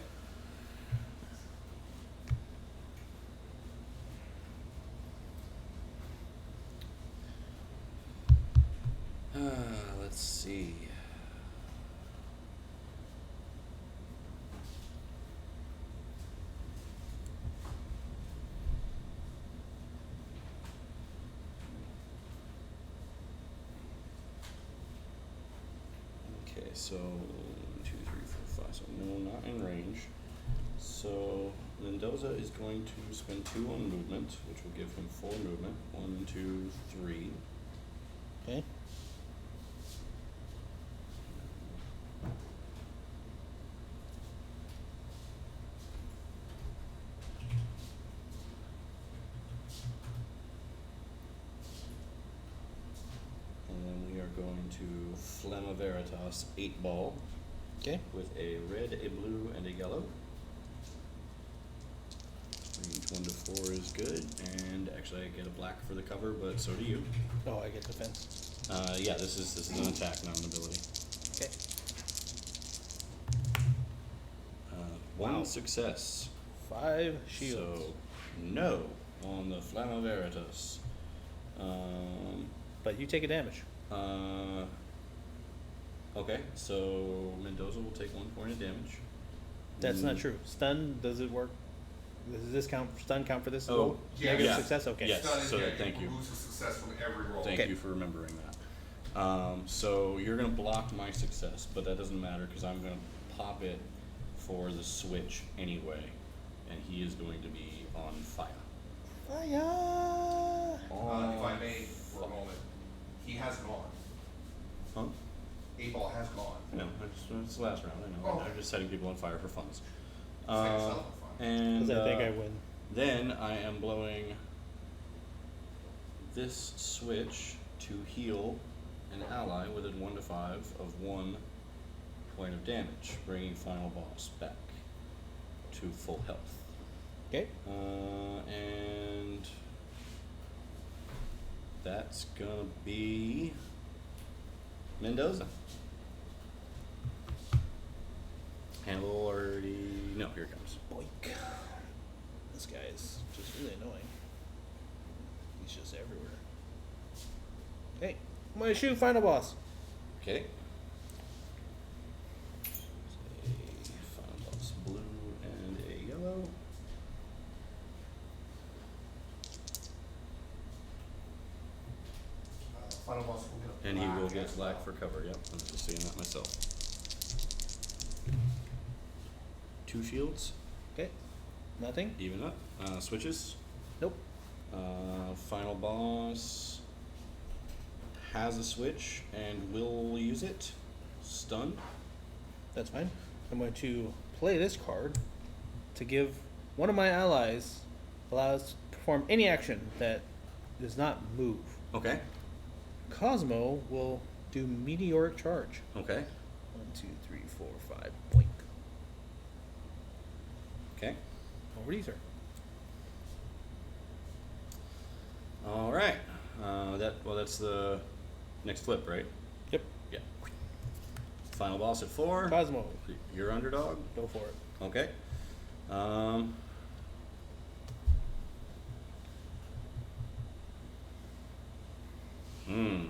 Let's see. Okay, so 1, 2, 3, 4, 5. So no, not in range. So Mendoza is going to spend 2 on movement, which will give him 4 movement. 1, 2, 3. Okay. And then we are going to Flamma Veritas 8 ball Okay. with a red, a blue, and a yellow. Range 1 to 4 is good, and actually I get a black for the cover, but so do you. Oh, I get defense. Yeah, this is an attack, not an ability. Okay. 1 Wow. success. 5 shields. So no. on the Flamma Veritas. But you take a damage. Okay, so Mendoza will take 1 point of damage. That's not true. Stun, does it work? Does this count? Stun count for this as Oh, well? yeah, Negative yeah. success. Okay. Yes. Stun is, so yeah, thank you. Lose a success from every roll. Thank Okay. you for remembering that. So you're going to block my success, but that doesn't matter because I'm going to pop it for the switch anyway, and he is going to be on fire. Fire! If I may, for a moment, he has gone. Huh? 8-ball has gone. I know, it's the last round, I know. Oh. I'm just setting people on fire for funds. Set yourself on fire. And Because I think I win. then I am blowing this switch to heal an ally within 1 to 5 of 1 point of damage, bringing final boss back to full health. Okay. And that's gonna be Mendoza. Hannibal already. No, here it comes. Boink. This guy is just really annoying. He's just everywhere. Okay. I'm gonna shoot final boss. Okay. A final boss blue and a yellow. Final boss will get a And he will black get as black well. for cover. Yep, I'm just seeing that myself. 2 shields, Okay. Nothing? even up. Switches. Nope. Final boss has a switch and will use it. Stun. That's fine. I'm going to play this card to give one of my allies allows to perform any action that does not move. Okay. Kozmo will do meteoric charge. Okay. 1, 2, 3, 4, 5. Boink. Okay. Over to you, sir. All right. That's the next flip, right? Yep. Yeah. Final boss at 4. Kozmo, Your underdog. go for it. Okay. Hmm.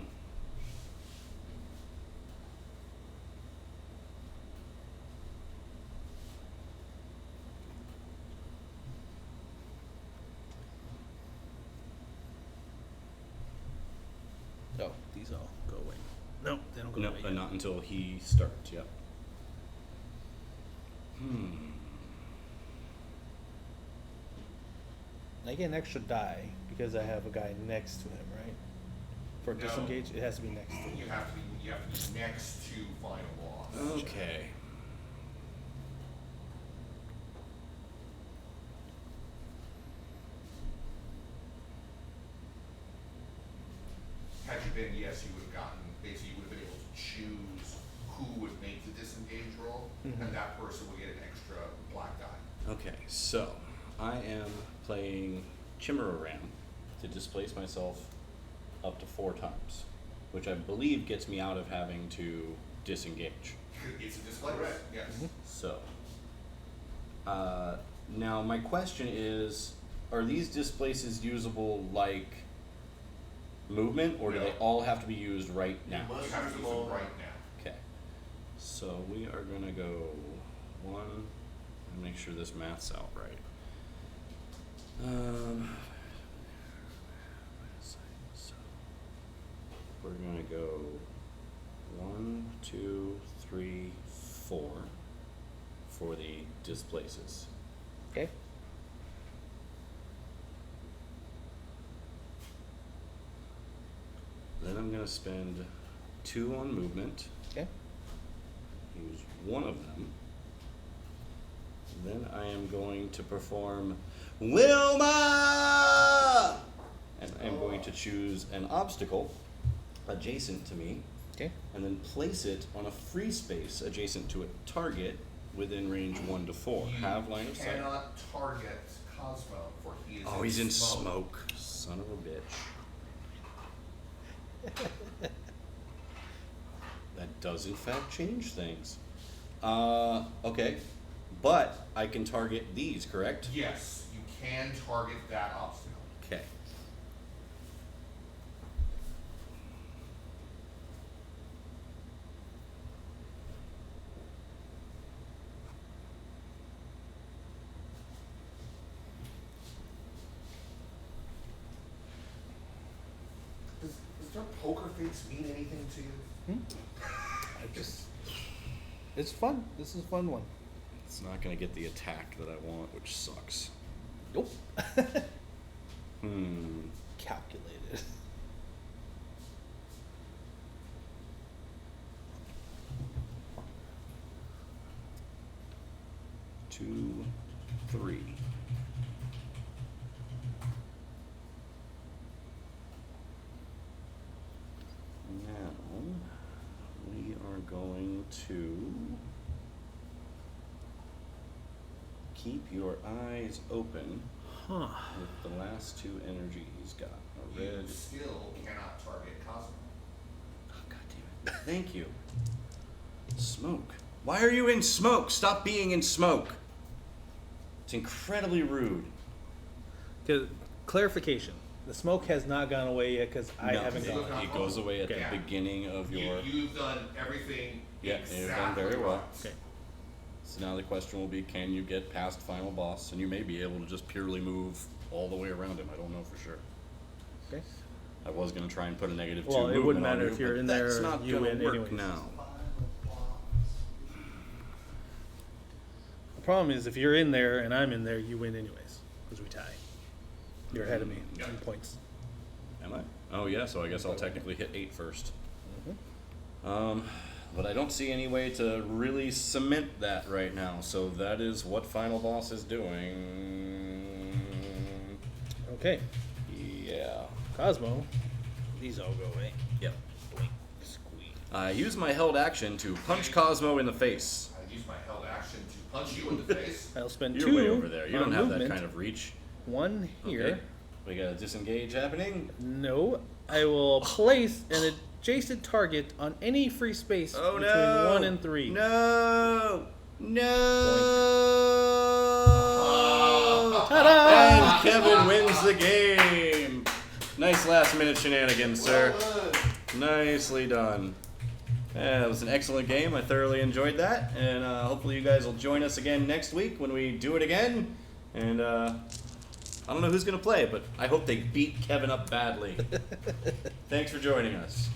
Oh, these all go away. No, they don't go No, away. but not until he starts. Yep. Hmm. I get an extra die because I have a guy next to him, right? For No. disengage, it has to be next to him. You have to be next to final boss. Okay. Had you been, yes, you would have gotten, basically, you would have been able to choose who would make the disengage roll, Mhm. and that person would get an extra black die. Okay. So I am playing Chimera Ram to displace myself up to 4 times, which I believe gets me out of having to disengage. It's a display, yes. So, now my question is, are these displaces usable like movement, or do they No. all have to be used right now? You have to use them right now. Okay. So we are gonna go 1, and make sure this math's out right. So we're gonna go 1, 2, 3, 4 for the displaces. Okay. Then I'm gonna spend 2 on movement, Okay. use 1 of them. Then I am going to perform Wilma! And I'm going to choose an obstacle adjacent to me, Okay. and then place it on a free space adjacent to a target within range 1 to 4. You Have line of sight. cannot target Kozmo, for he is Oh, he's in smoke. Son of a bitch. That does in fact change things. Okay. But I can target these, correct? Yes, you can target that obstacle. their poker face mean anything to you? It's fun. This is a fun one. It's not gonna get the attack that I want, which sucks. Nope. Hmm. Calculated. Two, three. Now we are going to keep your eyes open Huh. with the last two energy he's got. A You red. still cannot target Kozmo. Oh, God damn it. Thank you. Smoke. Why are you in smoke? Stop being in smoke. It's incredibly rude. Clarification. The smoke has not gone away yet because I No, haven't it gone. goes It goes away at the Okay. beginning of your. You've done everything Yeah, exactly you've done very well. right. Okay. So now the question will be, can you get past final boss? And you may be able to just purely move all the way around him. I don't know for sure. Okay. I was going to try and put a negative Well, two it wouldn't movement on matter you, if you're but in that's there, not you gonna win work anyways. now. 5 of wands. The problem is if you're in there and I'm in there, you win anyways because we tie. You're ahead of me Yeah. in points. Am I? Oh yeah, so I guess I'll technically hit 8 first. Mhm. But I don't see any way to really cement that right now. So that is what final boss is doing. Okay. Yeah. Kozmo. These all go away. Yep. Blink. Squeeze. I use my held action to punch Kozmo in the face. I use my held action to punch you in the face. I'll spend You're 2 way over there. You on don't have movement. that kind of reach. 1 here. Okay. We got a disengage happening. No. I will place an adjacent target on any free space Oh between no! 1 and 3. No! No! Ta-da! And Kevin wins the game. Nice last minute shenanigans, sir. Well done. Nicely done. Yeah, it was an excellent game. I thoroughly enjoyed that, and hopefully you guys will join us again next week when we do it again. And I don't know who's gonna play, but I hope they beat Kevin up badly. Thanks for joining us.